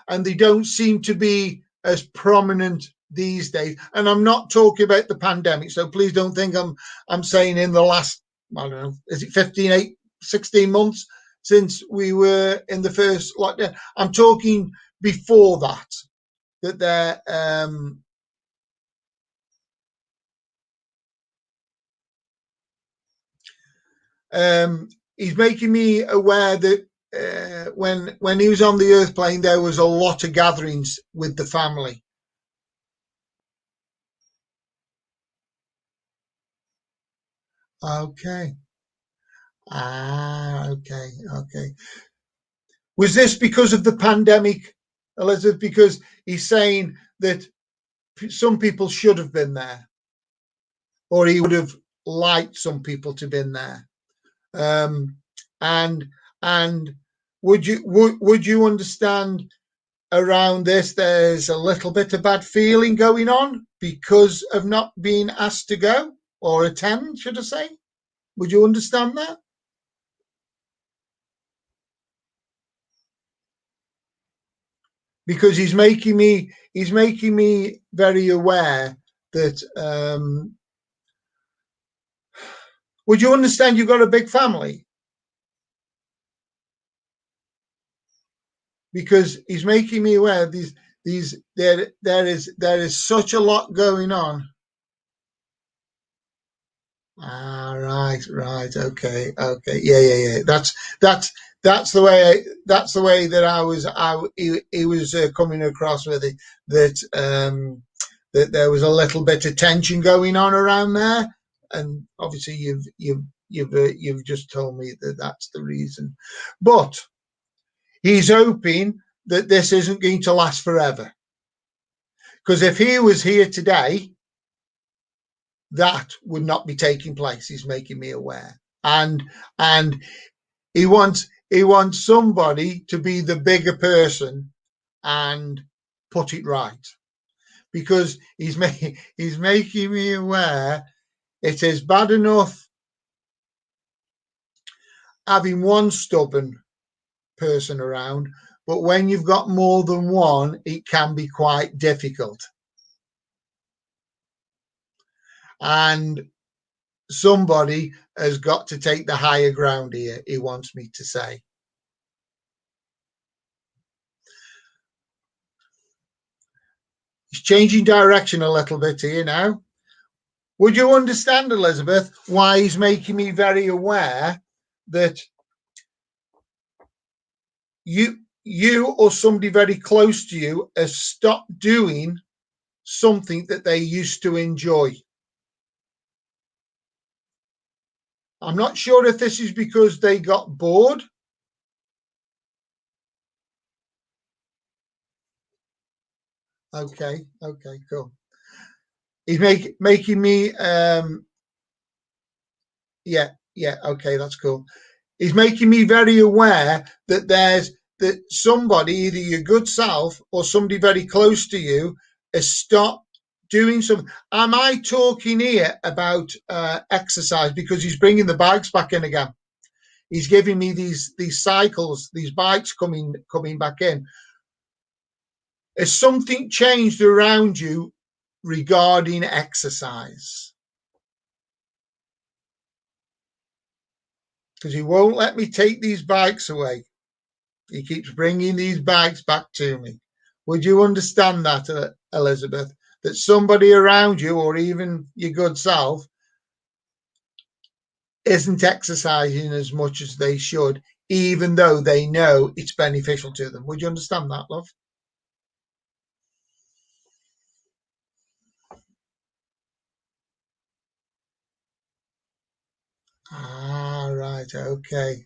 [SPEAKER 3] and they don't seem to be as prominent these days. And I'm not talking about the pandemic, so please don't think I'm saying in the last, I don't know, is it 16 months since we were in the first lockdown? I'm talking before that there He's making me aware that when he was on the Earth plane, there was a lot of gatherings with the family. Okay. Okay. Was this because of the pandemic, Elizabeth? Because he's saying that some people should have been there, or he would have liked some people to have been there. And would you understand around this? There's a little bit of bad feeling going on because of not being asked to go or attend, should I say? Would you understand that? Because he's making me very aware that would you understand you've got a big family? Because he's making me aware there is such a lot going on. Right. Okay. Yeah. That's the way that he was coming across with it, that that there was a little bit of tension going on around there, and obviously you've just told me that that's the reason, but he's hoping that this isn't going to last forever, because if he was here today, that would not be taking place. He's making me aware, and he wants somebody to be the bigger person and put it right, because he's making me aware it is bad enough having one stubborn person around, but when you've got more than one, it can be quite difficult. And somebody has got to take the higher ground here, he wants me to say. He's changing direction a little bit here now. Would you understand, Elizabeth, why he's making me very aware that you or somebody very close to you has stopped doing something that they used to enjoy? I'm not sure if this is because they got bored. Okay, cool. He's making me yeah, okay, that's cool. He's making me very aware that that somebody, either your good self or somebody very close to you, has stopped doing something. Am I talking here about exercise? Because he's bringing the bikes back in again. He's giving me these cycles, these bikes coming back in. Has something changed around you regarding exercise? Because he won't let me take these bikes away. He keeps bringing these bikes back to me. Would you understand that, Elizabeth? That somebody around you, or even your good self, isn't exercising as much as they should, even though they know it's beneficial to them. Would you understand that, love? Right. Okay.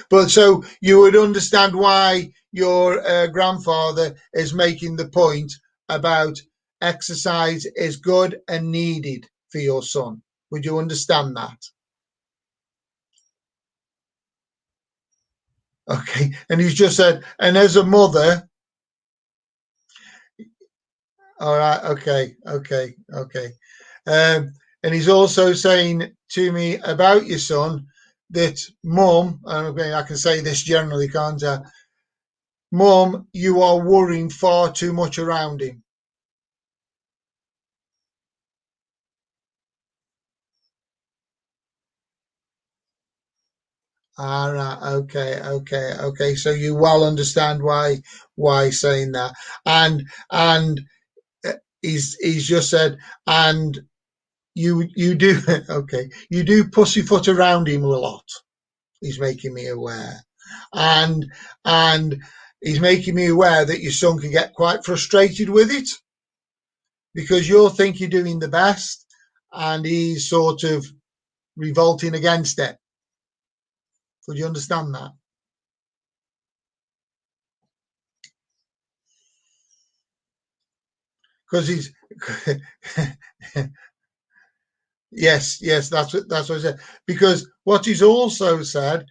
[SPEAKER 3] But so you would understand why your grandfather is making the point about exercise is good and needed for your son. Would you understand that? Okay. And he's just said, and as a mother, all right. Okay. And he's also saying to me about your son that Mum, and I can say this generally, can't I? Mum, you are worrying far too much around him. All right. Okay. So you well understand why saying that, and he's just said, and you do okay. You do pussyfoot around him a lot. He's making me aware, and he's making me aware that your son can get quite frustrated with it because you think you're doing the best, and he's sort of revolting against it. Could you understand that? Because he's yes, that's what I said. Because what he's also said,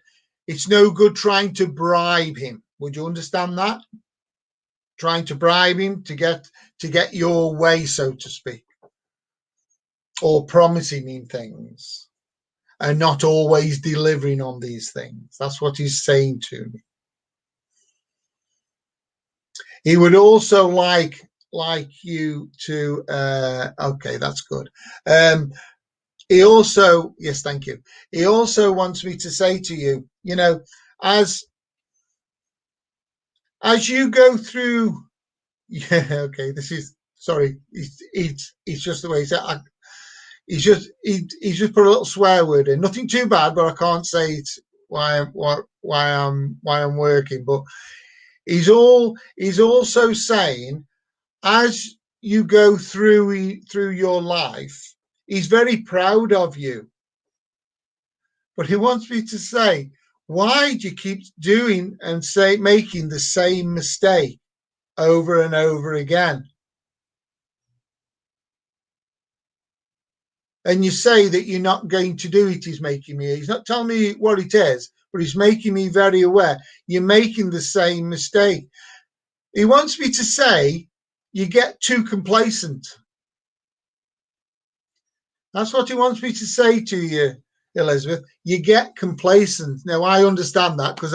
[SPEAKER 3] it's no good trying to bribe him. Would you understand that? Trying to bribe him to get your way, so to speak, or promising him things and not always delivering on these things. That's what he's saying to me. He would also like you to okay, that's good. He also, yes, thank you. He also wants me to say to you, you know, as you go through, yeah, okay, this is sorry, it's just the way he said. He's just put a little swear word in, nothing too bad, but I can't say it why I'm working. But he's also saying, as you go through your life, he's very proud of you. But he wants me to say, why do you keep doing and making the same mistake over and over again? And you say that you're not going to do it. He's not telling me what it is, but he's making me very aware. You're making the same mistake. He wants me to say, you get too complacent. That's what he wants me to say to you, Elizabeth. You get complacent. Now, I understand that because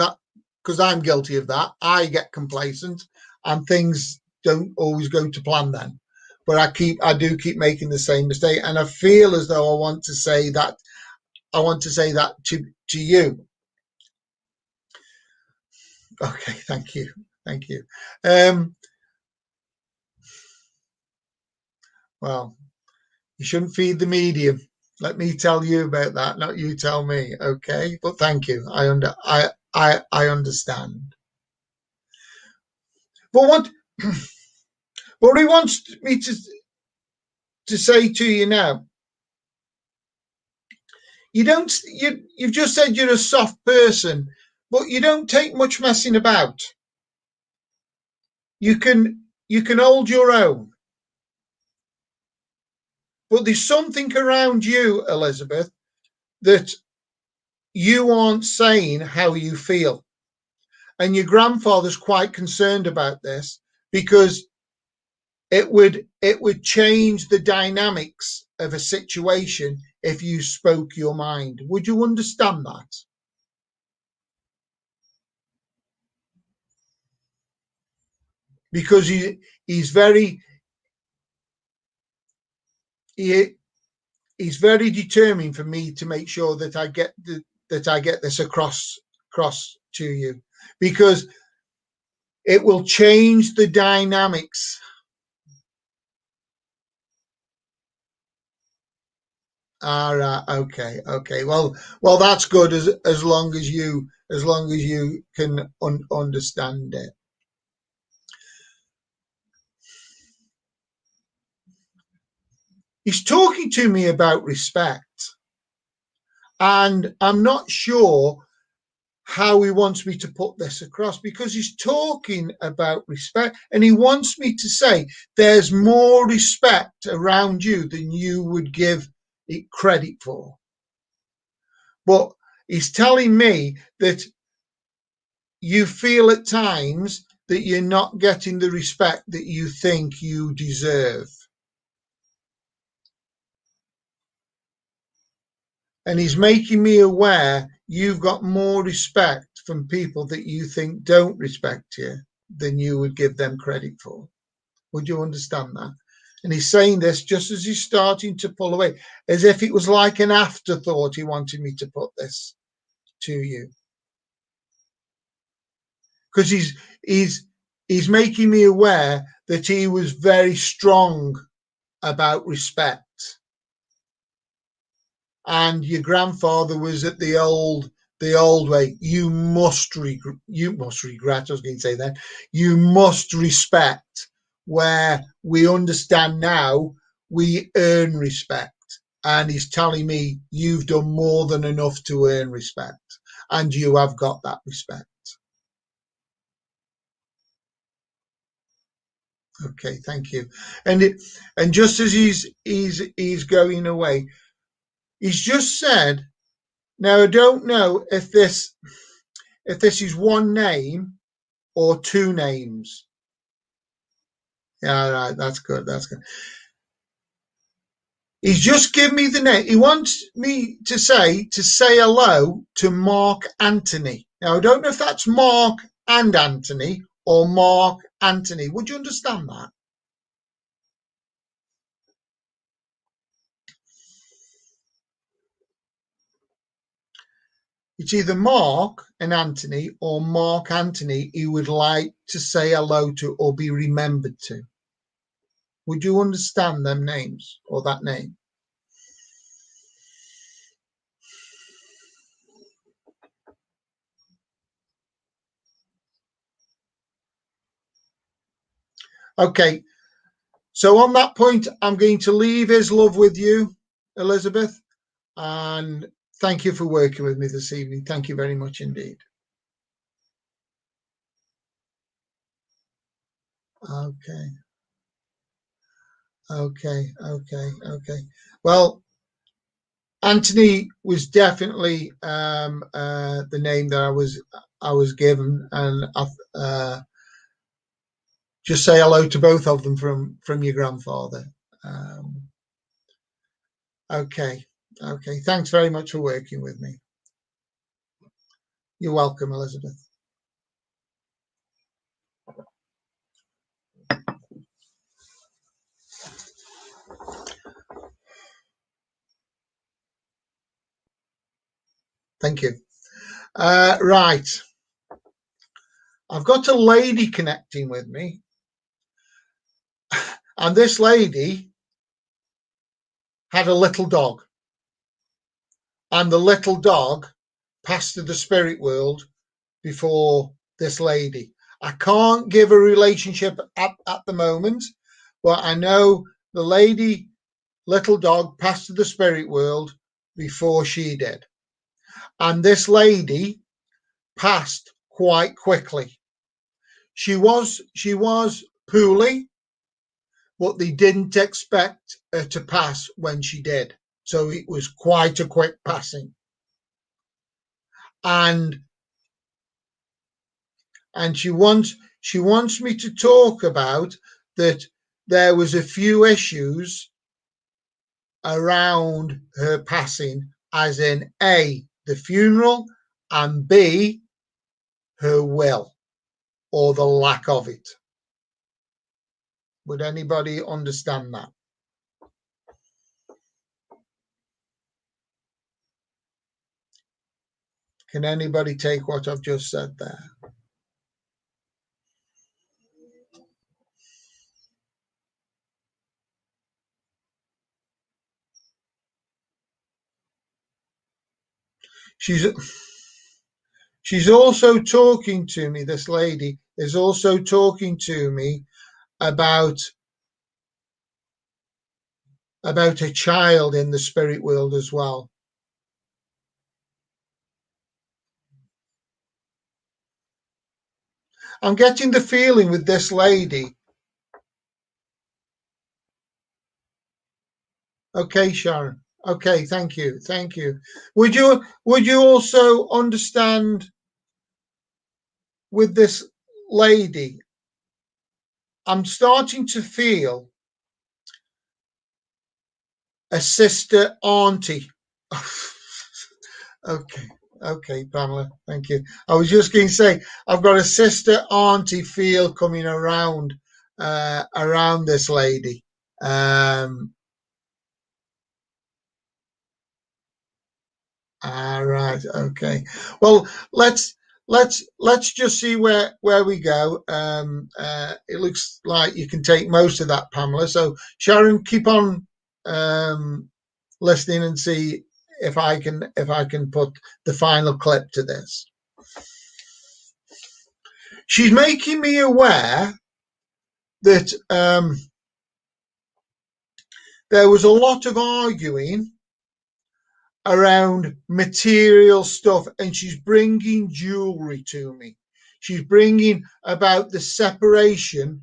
[SPEAKER 3] I'm guilty of that. I get complacent and things don't always go to plan then. But I do keep making the same mistake, and I feel as though I want to say that to you. Okay, thank you. Well, you shouldn't feed the medium. Let me tell you about that, not you tell me. Okay, but thank you. I understand. But what he wants me to say to you now, you've just said you're a soft person, but you don't take much messing about. You can hold your own. But there's something around you, Elizabeth, that you aren't saying how you feel. And your grandfather's quite concerned about this because it would change the dynamics of a situation if you spoke your mind. Would you understand that? Because he's very determined for me to make sure that I get this across to you, because it will change the dynamics. All right. Okay. Well, that's good as long as you can understand it. He's talking to me about respect, and I'm not sure how he wants me to put this across, because he's talking about respect and he wants me to say there's more respect around you than you would give it credit for. But he's telling me that you feel at times that you're not getting the respect that you think you deserve. And he's making me aware you've got more respect from people that you think don't respect you than you would give them credit for. Would you understand that? And he's saying this just as he's starting to pull away, as if it was like an afterthought. He wanted me to put this to you. Because he's making me aware that he was very strong about respect. and your grandfather was at the old way, you must regret. I was going to say that you must respect. Where we understand now, we earn respect, and he's telling me you've done more than enough to earn respect, and you have got that respect. Okay, thank you. And just as he's going away, he's just said. Now I don't know if this is one name or two names. Yeah, right, that's good. That's good. He's just given me the name. He wants me to say hello to Mark Anthony. Now I don't know if that's Mark and Anthony or Mark Anthony. Would you understand that? It's either Mark and Anthony or Mark Anthony he would like to say hello to or be remembered to. Would you understand them names or that name? Okay. So on that point, I'm going to leave his love with you, Elizabeth. And thank you for working with me this evening. Thank you very much indeed. Okay. Well, Anthony was definitely the name that I was given, and just say hello to both of them from your grandfather. Okay. Thanks very much for working with me. You're welcome, Elizabeth. Thank you. Right. I've got a lady connecting with me. And this lady had a little dog. And the little dog passed to the spirit world before this lady. I can't give a relationship at the moment, but I know the lady, little dog, passed to the spirit world before she did. And this lady passed quite quickly. She was poorly, but they didn't expect her to pass when she did. So it was quite a quick passing. And she wants me to talk about that there was a few issues around her passing, as in A, the funeral, and B, her will, or the lack of it. Would anybody understand that? Can anybody take what I've just said there? She's also talking to me, this lady is also talking to me about a child in the spirit world as well. I'm getting the feeling with this lady. Okay, Sharon. Okay, thank you. Would you also understand with this lady? I'm starting to feel a sister auntie. Okay, Pamela, thank you. I was just going to say, I've got a sister auntie feel coming around this lady. All right, okay. Well, let's just see where we go. It looks like you can take most of that, Pamela. So Sharon, keep on listening and see if I can put the final clip to this. She's making me aware that there was a lot of arguing around material stuff, and she's bringing jewelry to me. She's bringing about the separation.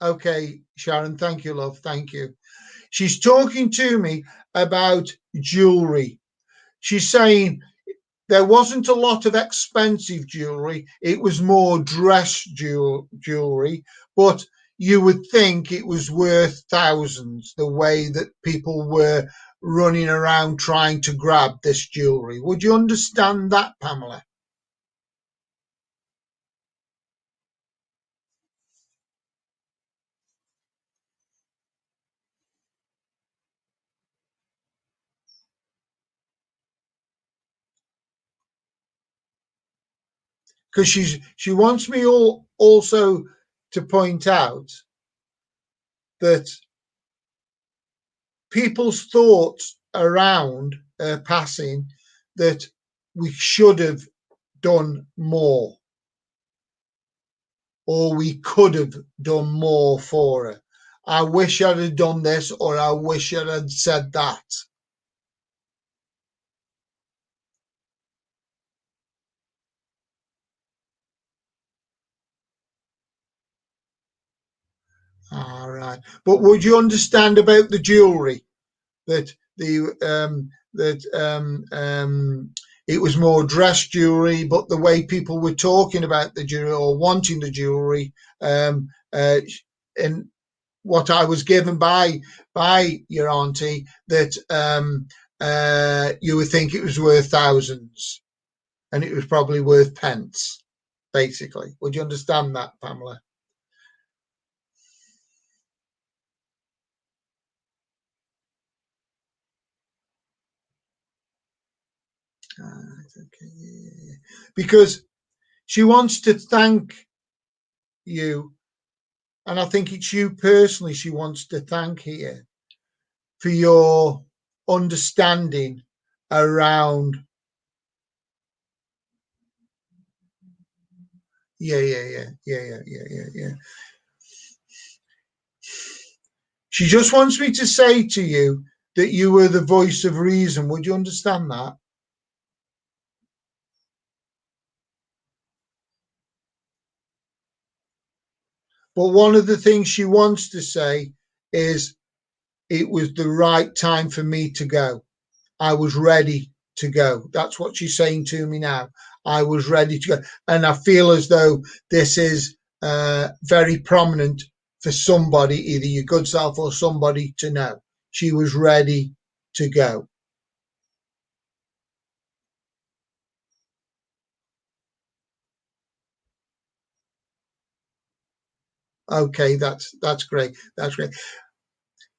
[SPEAKER 3] Okay, Sharon, thank you, love. Thank you. She's talking to me about jewelry. She's saying there wasn't a lot of expensive jewelry. It was more dress jewelry, but you would think it was worth thousands, the way that people were running around trying to grab this jewelry. Would you understand that, Pamela? Because she wants me also to point out that people's thoughts around her passing, that we should have done more, or we could have done more for her. I wish I'd have done this, or I wish I'd have said that. All right, but would you understand about the jewelry, that it was more dress jewelry, but the way people were talking about the jewelry or wanting the jewelry, and what I was given by your auntie, that you would think it was worth thousands, and it was probably worth pence, basically. Would you understand that, Pamela? Okay. Because she wants to thank you, and I think it's you personally she wants to thank here for your understanding around. Yeah. She just wants me to say to you that you were the voice of reason. Would you understand that? But one of the things she wants to say is it was the right time for me to go. I was ready to go. That's what she's saying to me now. I was ready to go. And I feel as though this is very prominent for somebody, either your good self or somebody, to know. She was ready to go. Okay, that's great. That's great.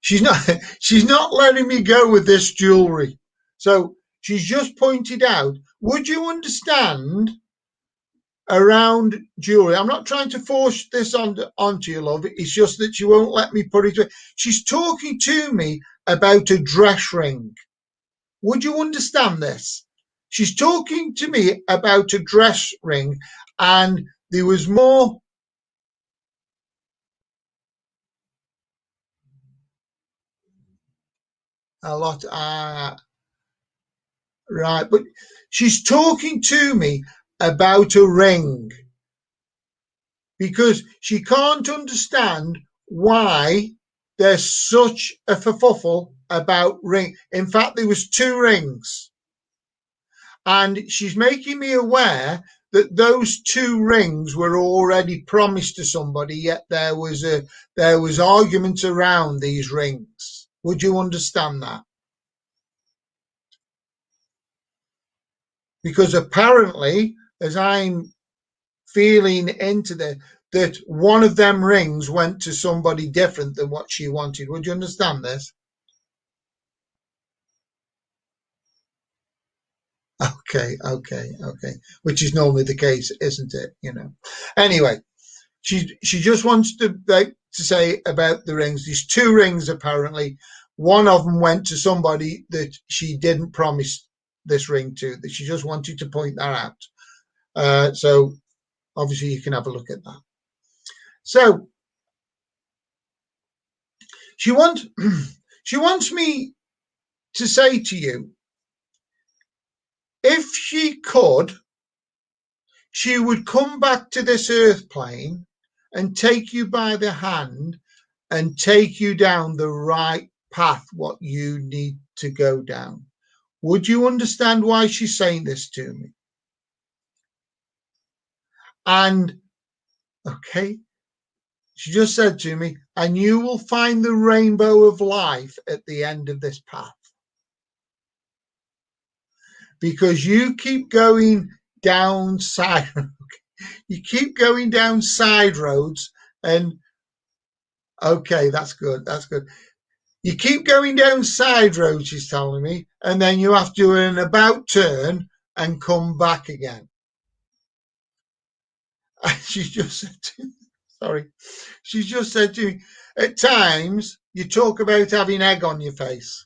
[SPEAKER 3] She's not letting me go with this jewelry. So she's just pointed out, would you understand around jewelry? I'm not trying to force this onto you, love. It's just that she won't let me put it. She's talking to me about a dress ring. Would you understand this? She's talking to me about a dress ring, and there was more. A lot. Right, but she's talking to me about a ring because she can't understand why there's such a kerfuffle about ring. In fact, there was 2 rings, and she's making me aware that those 2 rings were already promised to somebody, yet there was argument around these rings. Would you understand that? Because apparently, as I'm feeling into that one of them rings went to somebody different than what she wanted. Would you understand this? Okay. Which is normally the case, isn't it? Anyway, she just wants to say about the rings. These 2 rings apparently, one of them went to somebody that she didn't promise this ring to, that she just wanted to point that out. So obviously you can have a look at that. So she wants me to say to you, if she could, she would come back to this earth plane and take you by the hand and take you down the right path, what you need to go down. Would you understand why she's saying this to me? And okay, she just said to me, and you will find the rainbow of life at the end of this path. Because you keep going down side, you keep going down side roads, and okay, that's good, that's good. You keep going down side roads, she's telling me, and then you have to do an about turn and come back again. And she's just said to me, sorry, she's just said to me, at times you talk about having egg on your face.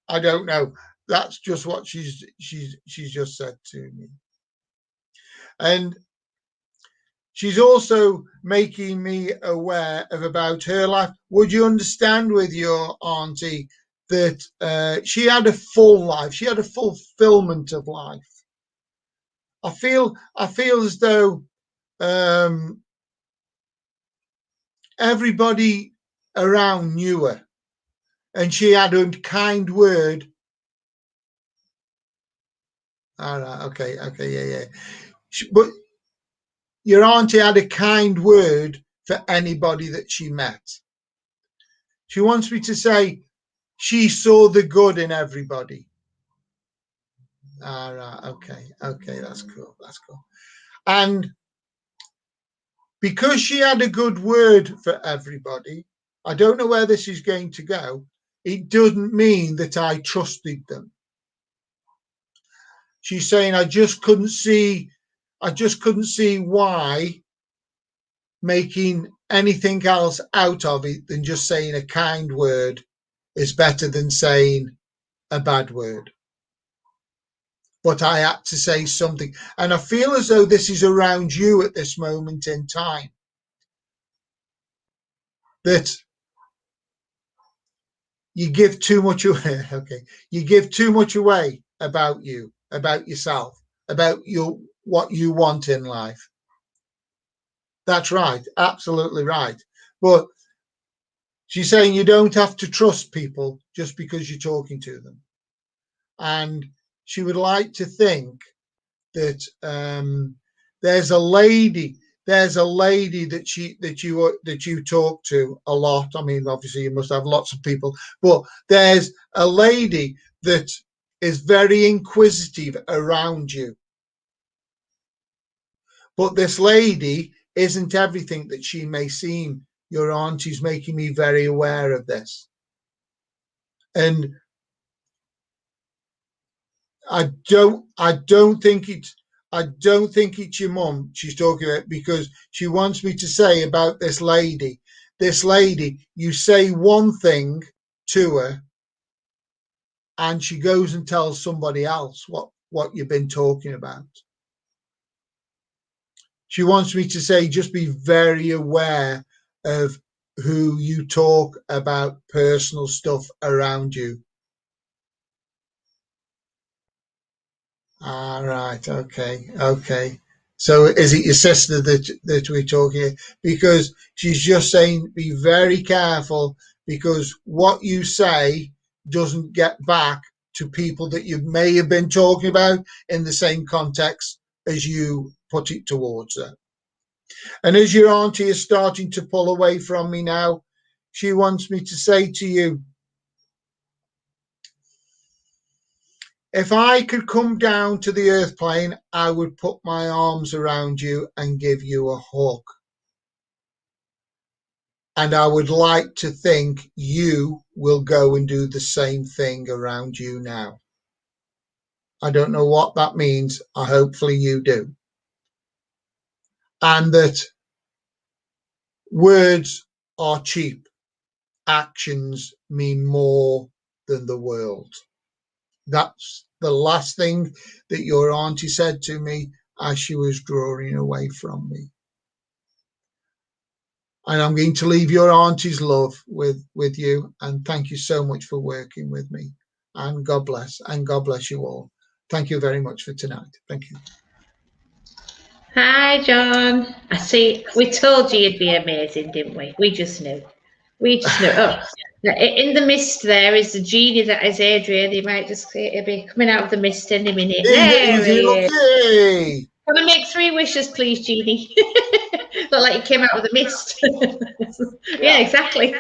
[SPEAKER 3] I don't know. That's just what she's just said to me. And she's also making me aware of about her life. Would you understand with your auntie that she had a full life? She had a fulfillment of life. I feel as though everybody around knew her, and she had a kind word. All right, okay, yeah. But your auntie had a kind word for anybody that she met. She wants me to say she saw the good in everybody. All right, okay, that's cool, that's cool. And because she had a good word for everybody, I don't know where this is going to go. It doesn't mean that I trusted them. She's saying I just couldn't see why making anything else out of it than just saying a kind word is better than saying a bad word. But I had to say something. And I feel as though this is around you at this moment in time. That you give too much away. Okay. You give too much away about you, about yourself, about what you want in life. That's right. Absolutely right. But she's saying you don't have to trust people just because you're talking to them. And she would like to think that there's a lady that you talk to a lot. I mean, obviously you must have lots of people, but there's a lady that is very inquisitive around you. But this lady isn't everything that she may seem. Your auntie's making me very aware of this. And I don't think it's your mum she's talking about, because she wants me to say about this lady. This lady, you say one thing to her and she goes and tells somebody else what you've been talking about. She wants me to say just be very aware of who you talk about personal stuff around you. All right, okay. So is it your sister that we're talking? Because she's just saying be very careful, because what you say doesn't get back to people that you may have been talking about in the same context as you put it towards her. And as your auntie is starting to pull away from me now, she wants me to say to you, if I could come down to the earth plane, I would put my arms around you and give you a hug. And I would like to think you will go and do the same thing around you now. I don't know what that means. Hopefully you do. And that words are cheap. actions mean more than the world. That's the last thing that your auntie said to me as she was drawing away from me. And I'm going to leave your auntie's love with you. And thank you so much for working with me. And God bless. And God bless you all. Thank you very much for tonight. Thank you.
[SPEAKER 1] Hi, John. I see. We told you you'd be amazing, didn't we? We just knew. We just knew. Oh, in the mist there is the genie that is Adrian. He might just be coming out of the mist any minute. There he is.
[SPEAKER 3] Yay.
[SPEAKER 1] Can I make 3 wishes, please, Genie? Look like you came out of the mist. Yeah, exactly.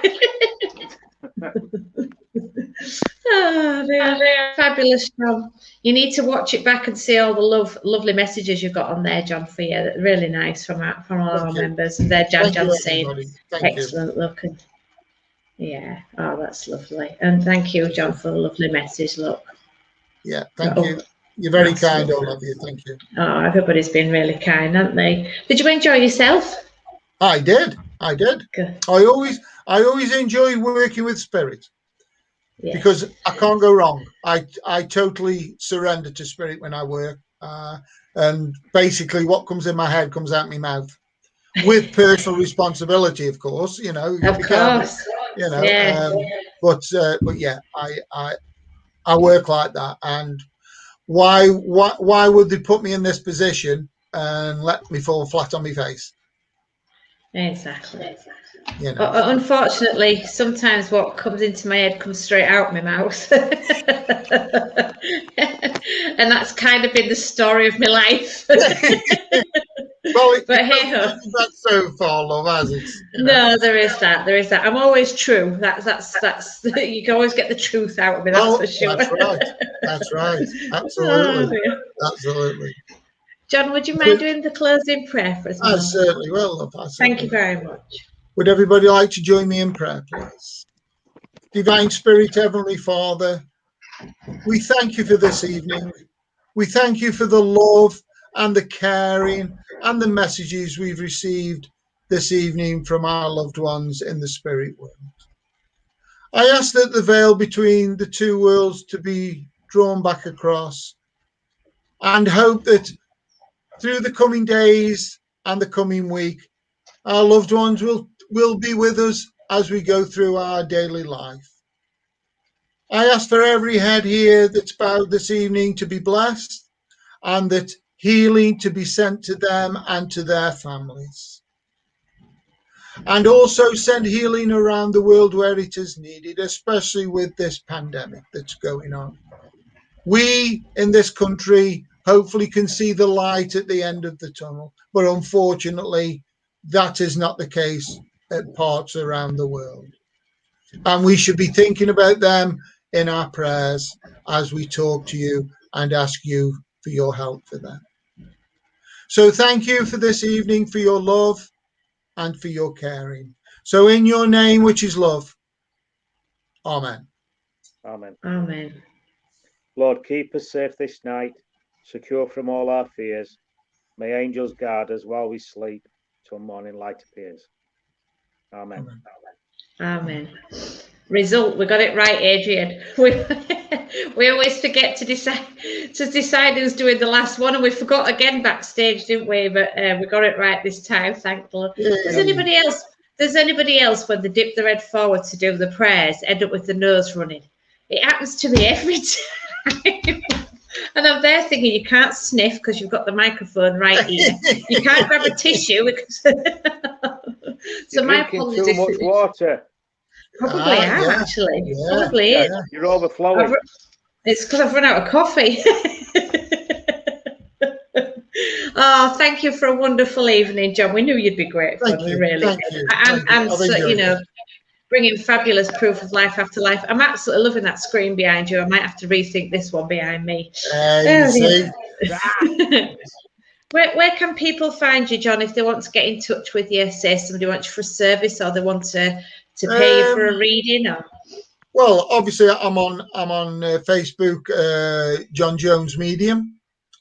[SPEAKER 1] Oh, dear. Fabulous, John. You need to watch it back and see all the lovely messages you've got on there, John, for you. They're really nice from all our members. And there, John's saying, excellent looking. Yeah, oh, that's lovely. And thank you, John, for the lovely message. Look.
[SPEAKER 3] Yeah, thank you. You're very kind, all of you. Thank you.
[SPEAKER 1] Oh, everybody's been really kind, haven't they? Did you enjoy yourself?
[SPEAKER 3] I did. Good. I always enjoy working with Spirit. Yeah. Because I can't go wrong. I totally surrender to Spirit when I work. And basically what comes in my head comes out my mouth. With personal responsibility, of course, you know.
[SPEAKER 1] Of course.
[SPEAKER 3] You know. Yeah. But yeah, I work like that. And why would they put me in this position and let me fall flat on my face?
[SPEAKER 1] Exactly.
[SPEAKER 3] You know.
[SPEAKER 1] Unfortunately, sometimes what comes into my head comes straight out my mouth. And that's kind of been the story of my life.
[SPEAKER 3] Well,
[SPEAKER 1] but hey ho,
[SPEAKER 3] that's so far, love, as it's.
[SPEAKER 1] No, there is that. I'm always true. That's you can always get the truth out of me. That's for sure.
[SPEAKER 3] That's right. Absolutely.
[SPEAKER 1] Oh,
[SPEAKER 3] absolutely.
[SPEAKER 1] John, would you mind doing the closing prayer for us?
[SPEAKER 3] I certainly will, love.
[SPEAKER 1] Thank you very much.
[SPEAKER 3] Would everybody like to join me in prayer, please? Divine Spirit, Heavenly Father, we thank you for this evening. We thank you for the love and the caring and the messages we've received this evening from our loved ones in the spirit world. I ask that the veil between the two worlds to be drawn back across, and hope that through the coming days and the coming week, our loved ones will be with us as we go through our daily life. I ask for every head here that's bowed this evening to be blessed, and that healing to be sent to them and to their families. And also send healing around the world where it is needed, especially with this pandemic that's going on. We in this country hopefully can see the light at the end of the tunnel, but unfortunately that is not the case at parts around the world. And we should be thinking about them in our prayers as we talk to you and ask you for your help for them. So thank you for this evening, for your love and for your caring. So in your name, which is love, amen.
[SPEAKER 4] Amen.
[SPEAKER 1] Amen.
[SPEAKER 4] Lord, keep us safe this night, secure from all our fears. May angels guard us while we sleep till morning light appears. Amen.
[SPEAKER 1] Amen. Result, we got it right, Adrian. We always forget to decide who's doing the last one, and we forgot again backstage, didn't we? But we got it right this time, thankfully.
[SPEAKER 3] Yeah.
[SPEAKER 1] Does anybody else when they dip their head forward to do the prayers end up with the nose running? It happens to me every time. And I'm there thinking you can't sniff because you've got the microphone right here. You can't grab a tissue because
[SPEAKER 4] so my apologies. Too much water.
[SPEAKER 1] Probably am, actually. Yeah, probably is.
[SPEAKER 4] You're overflowing.
[SPEAKER 1] It's because I've run out of coffee. Oh, thank you for a wonderful evening, John. We knew you'd be grateful. We really.
[SPEAKER 3] Thank you.
[SPEAKER 1] And so, you know, bringing fabulous proof of life after life. I'm absolutely loving that screen behind you. I might have to rethink this one behind me. Where can people find you, John, if they want to get in touch with you? Say somebody wants you for a service, or they want to pay you for a reading, or?
[SPEAKER 3] Well, obviously, I'm on Facebook, John Jones Medium.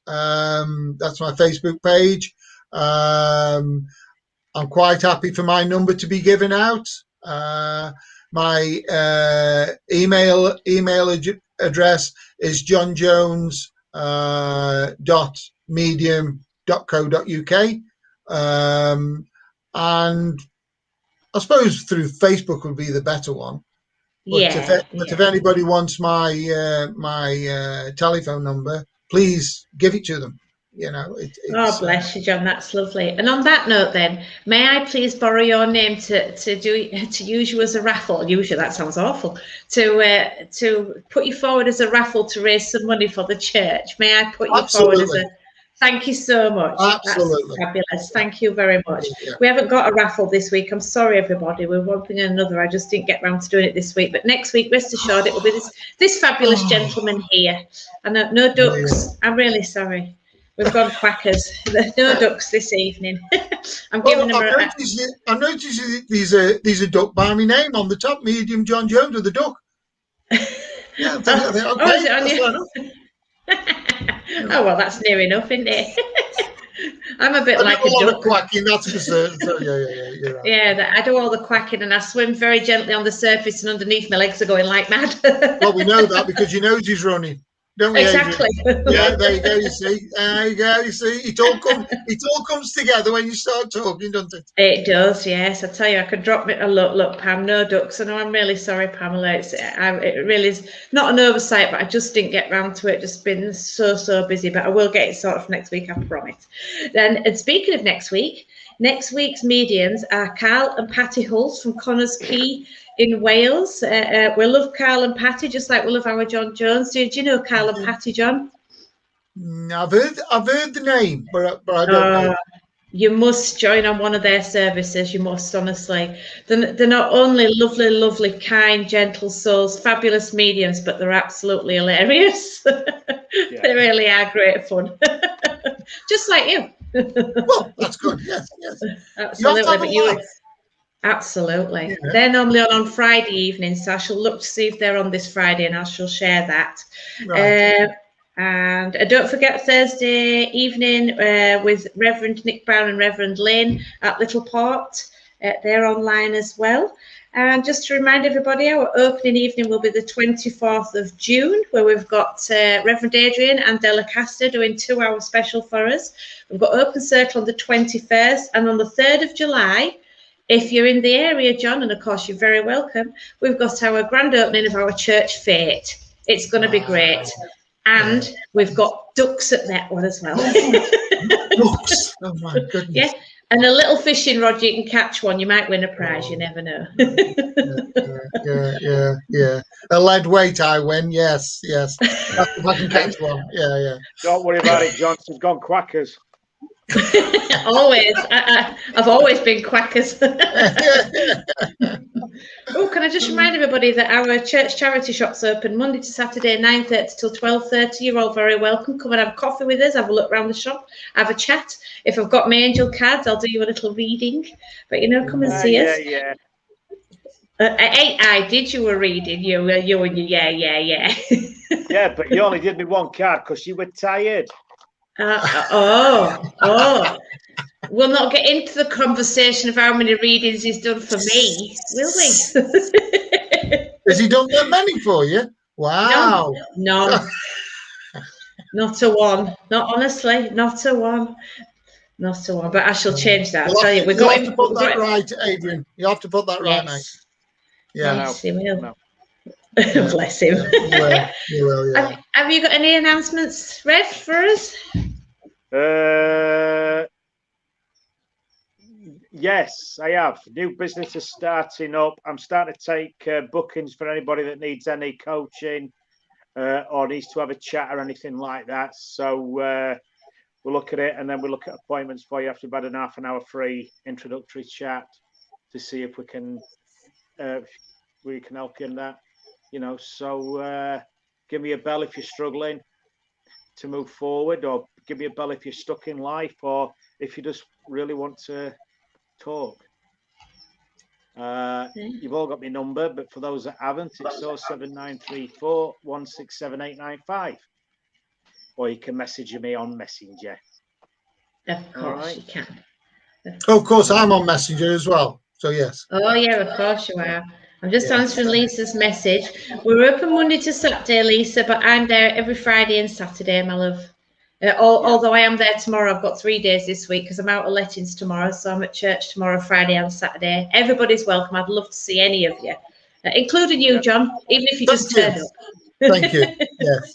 [SPEAKER 3] That's my Facebook page. I'm quite happy for my number to be given out. My email address is johnjones.medium.co.uk, and I suppose through Facebook would be the better one. But if anybody wants my telephone number, please give it to them. You know,
[SPEAKER 1] oh, bless you, John. That's lovely. And on that note, then, may I please borrow your name to use you as a raffle? Usually, that sounds awful. To put you forward as a raffle to raise some money for the church. May I put you forward as a? Thank you so much.
[SPEAKER 3] Absolutely.
[SPEAKER 1] That's fabulous. Thank you very much. Yeah. We haven't got a raffle this week. I'm sorry, everybody. We're one thing and another. I just didn't get around to doing it this week. But next week, rest assured, it will be this fabulous gentleman here. And no ducks. Yeah. I'm really sorry. We've gone quackers. No ducks this evening. I'm giving them
[SPEAKER 3] I noticed these are duck by my name on the top. Medium John Jones with the duck. Yeah, I think, okay,
[SPEAKER 1] is it on you? Oh, well, that's near enough, isn't it? I'm a bit like a
[SPEAKER 3] lot
[SPEAKER 1] duck.
[SPEAKER 3] Of quacking, that's for certain. So, yeah, you're right.
[SPEAKER 1] Yeah, I do all the quacking and I swim very gently on the surface, and underneath my legs are going like mad.
[SPEAKER 3] Well, we know that because your nose is running. Don't we,
[SPEAKER 1] exactly.
[SPEAKER 3] Yeah, there you go. You see, it all comes together when you start talking, doesn't it?
[SPEAKER 1] It does, yes. I tell you, I could drop it. Look, Pam, no ducks. I know, I'm really sorry, Pamela. It really is not an oversight, but I just didn't get round to it. Just been so busy, but I will get it sorted for next week, I promise. And speaking of next week's mediums are Carl and Patty Hulse from Connors Quay in Wales. We love Carl and Patty, just like we love our John Jones. Did you know Carl and Patty, John?
[SPEAKER 3] I've heard the name, but I don't know.
[SPEAKER 1] You must join on one of their services. You must, honestly. They're not only lovely, kind, gentle souls, fabulous mediums, but they're absolutely hilarious. Yeah. They really are great fun. Just like you.
[SPEAKER 3] Well, that's good. Yes.
[SPEAKER 1] Absolutely. Absolutely. Yeah. They're normally on Friday evening, so I shall look to see if they're on this Friday, and I shall share that. Right. And don't forget Thursday evening with Reverend Nick Brown and Reverend Lynn at Little Port. They're online as well. And just to remind everybody, our opening evening will be the 24th of June, where we've got Reverend Adrian and Della Casta doing 2-hour special for us. We've got Open Circle on the 21st, and on the 3rd of July, if you're in the area, John, and of course you're very welcome, we've got our grand opening of our church fete. It's going to be great. And we've got ducks at that one as well.
[SPEAKER 3] Ducks? Oh my goodness.
[SPEAKER 1] Yeah, and a little fishing rod, you can catch one. You might win a prize, you never know.
[SPEAKER 3] Yeah. A lead weight I win, yes. If I can catch one, yeah.
[SPEAKER 4] Don't worry about it, John. She's gone quackers.
[SPEAKER 1] Always. I've always been quackers. Oh, can I just remind everybody that our church charity shop's open Monday to Saturday, 9:30 till 12:30. You're all very welcome. Come and have coffee with us, have a look around the shop, have a chat. If I've got my angel cards, I'll do you a little reading. But come and see us.
[SPEAKER 4] Yeah.
[SPEAKER 1] I did you a reading. You and you, yeah.
[SPEAKER 4] Yeah, but you only did me one card because you were tired.
[SPEAKER 1] We'll not get into the conversation of how many readings he's done for me, will we?
[SPEAKER 3] Has he done that many for you? Wow.
[SPEAKER 1] No. Not a one. Not honestly, not a one. Not a one. But I shall change that. I'll tell you,
[SPEAKER 3] you have to put that right, Adrian. You have to put that right, mate. Yeah.
[SPEAKER 1] Yes, he will. No. Bless him.
[SPEAKER 3] You will, yeah.
[SPEAKER 1] Have you got any announcements, Rev, for us?
[SPEAKER 4] Yes, I have. New business is starting up. I'm starting to take bookings for anybody that needs any coaching or needs to have a chat or anything like that. So we'll look at it, and then we'll look at appointments for you after about an half an hour free introductory chat to see if we can help you in that. So give me a bell if you're struggling to move forward, or give me a bell if you're stuck in life, or if you just really want to talk. You've all got my number, but for those that haven't, it's 07934 167 or you can message me on Messenger.
[SPEAKER 1] Of course you can.
[SPEAKER 3] Of course, I'm on Messenger as well. So yes.
[SPEAKER 1] Oh yeah, of course you are. I'm just answering Lisa's message. We're open Monday to Saturday, Lisa, but I'm there every Friday and Saturday, my love. Although I am there tomorrow, I've got 3 days this week because I'm out of lettings tomorrow. So I'm at church tomorrow, Friday and Saturday. Everybody's welcome. I'd love to see any of you, including you, John, even if you just turn up.
[SPEAKER 3] Thank you. Yes.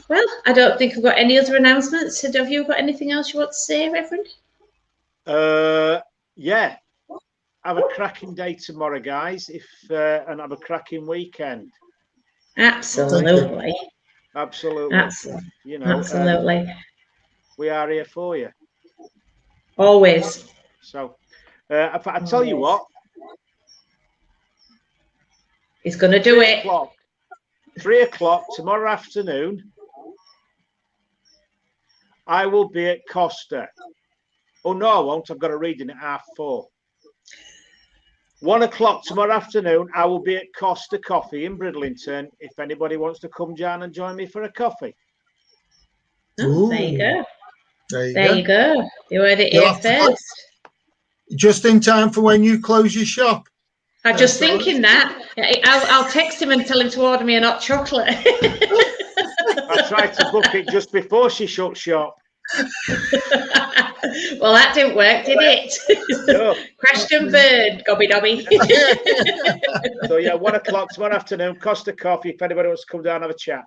[SPEAKER 1] Well, I don't think we've got any other announcements. Have you got anything else you want to say, Reverend?
[SPEAKER 4] Yeah. Have a cracking day tomorrow, guys. And have a cracking weekend.
[SPEAKER 1] Absolutely.
[SPEAKER 4] Absolutely. You know,
[SPEAKER 1] absolutely.
[SPEAKER 4] We are here for you.
[SPEAKER 1] Always.
[SPEAKER 4] So, I tell you what.
[SPEAKER 1] He's going to do it.
[SPEAKER 4] 3 o'clock tomorrow afternoon. I will be at Costa. Oh, no, I won't. I've got a reading at 4:30. 1 o'clock tomorrow afternoon, I will be at Costa Coffee in Bridlington. If anybody wants to come down and join me for a coffee.
[SPEAKER 1] Oh, there you go.
[SPEAKER 3] There
[SPEAKER 1] you go. You heard it here first.
[SPEAKER 3] Just in time for when you close your shop.
[SPEAKER 1] I'm just thinking that. I'll text him and tell him to order me a hot chocolate.
[SPEAKER 4] I tried to book it just before she shut shop.
[SPEAKER 1] Well, that didn't work, did it?
[SPEAKER 4] No.
[SPEAKER 1] Crashed and burned, gobby dobby.
[SPEAKER 4] So yeah, 1 o'clock tomorrow afternoon, Costa Coffee. If anybody wants to come down and have a chat.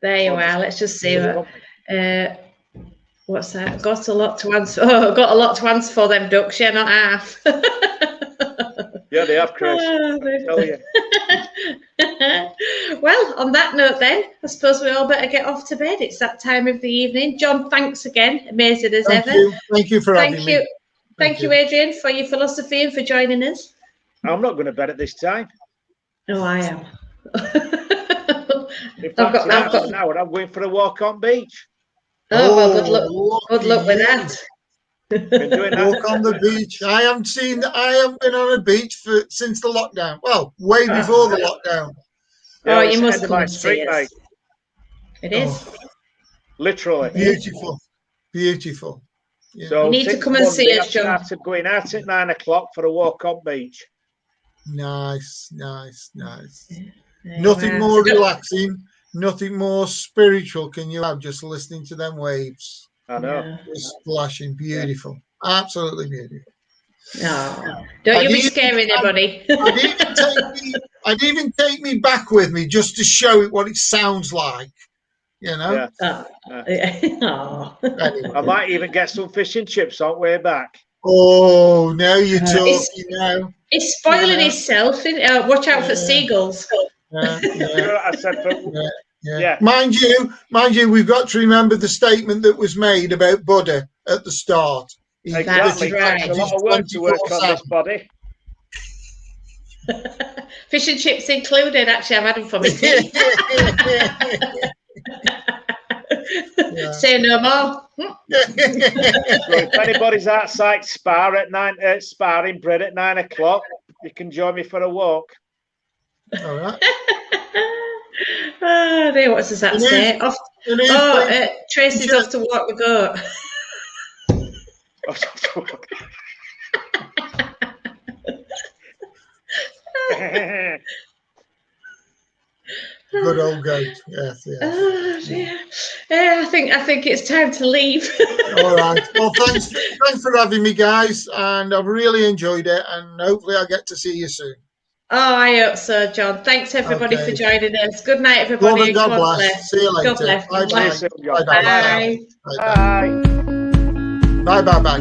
[SPEAKER 1] There you are. Let's just see what's that? Got a lot to answer. Oh, got a lot to answer for them ducks. Yeah, not half.
[SPEAKER 4] Yeah, they have, Chris. I tell you.
[SPEAKER 1] Well, on that note then, I suppose we all better get off to bed. It's that time of the evening. John, thanks again. Amazing as ever.
[SPEAKER 3] Thank you for having me.
[SPEAKER 1] Thank you, Adrian, for your philosophy and for joining us.
[SPEAKER 4] I'm not going to bed at this time.
[SPEAKER 1] No, I am.
[SPEAKER 4] In fact, in half an hour, I'm going for a walk on beach.
[SPEAKER 1] Oh, well, good luck. Good luck with that.
[SPEAKER 4] Been doing that.
[SPEAKER 3] Walk on the beach. I haven't been on a beach since the lockdown. Well, way before the lockdown.
[SPEAKER 1] Oh, you must come and see us. It is.
[SPEAKER 4] Literally.
[SPEAKER 3] Beautiful. Yeah.
[SPEAKER 4] So
[SPEAKER 1] you need to come and see us, John.
[SPEAKER 4] After going out at 9 o'clock for a walk on beach.
[SPEAKER 3] Nice. Nothing more relaxing, nothing more spiritual can you have just listening to them waves.
[SPEAKER 4] I know.
[SPEAKER 3] Just splashing. Beautiful. Absolutely beautiful.
[SPEAKER 1] No. Don't you be scaring anybody.
[SPEAKER 3] I'd even take me back with me just to show it what it sounds like. You know?
[SPEAKER 1] Yeah.
[SPEAKER 3] Anyway.
[SPEAKER 4] I might even get some fish and chips on way back.
[SPEAKER 3] Oh, now you're talking now.
[SPEAKER 1] He's spoiling himself. Watch out for seagulls.
[SPEAKER 4] I said
[SPEAKER 3] Yeah. Mind you, we've got to remember the statement that was made about Buddha at the start.
[SPEAKER 4] Exactly. Right. A lot of work to work on this body.
[SPEAKER 1] Fish and chips included. Actually, I've had them for me. Say no more.
[SPEAKER 4] So if anybody's outside Spa at Spa in Brid at 9 o'clock, you can join me for a walk.
[SPEAKER 3] All right.
[SPEAKER 1] Oh, dear, what does that say? Tracy's off to walk the goat.
[SPEAKER 3] Good old goat. Yes.
[SPEAKER 1] Oh, dear. Yeah, I think it's time to leave.
[SPEAKER 3] All right. Well, thanks for having me, guys, and I've really enjoyed it, and hopefully I'll get to see you soon.
[SPEAKER 1] Oh, I hope so, John. Thanks everybody for joining us. Good night, everybody.
[SPEAKER 3] God bless. See you later.
[SPEAKER 1] God bless.
[SPEAKER 3] Bye.
[SPEAKER 4] Bye.
[SPEAKER 3] Bye.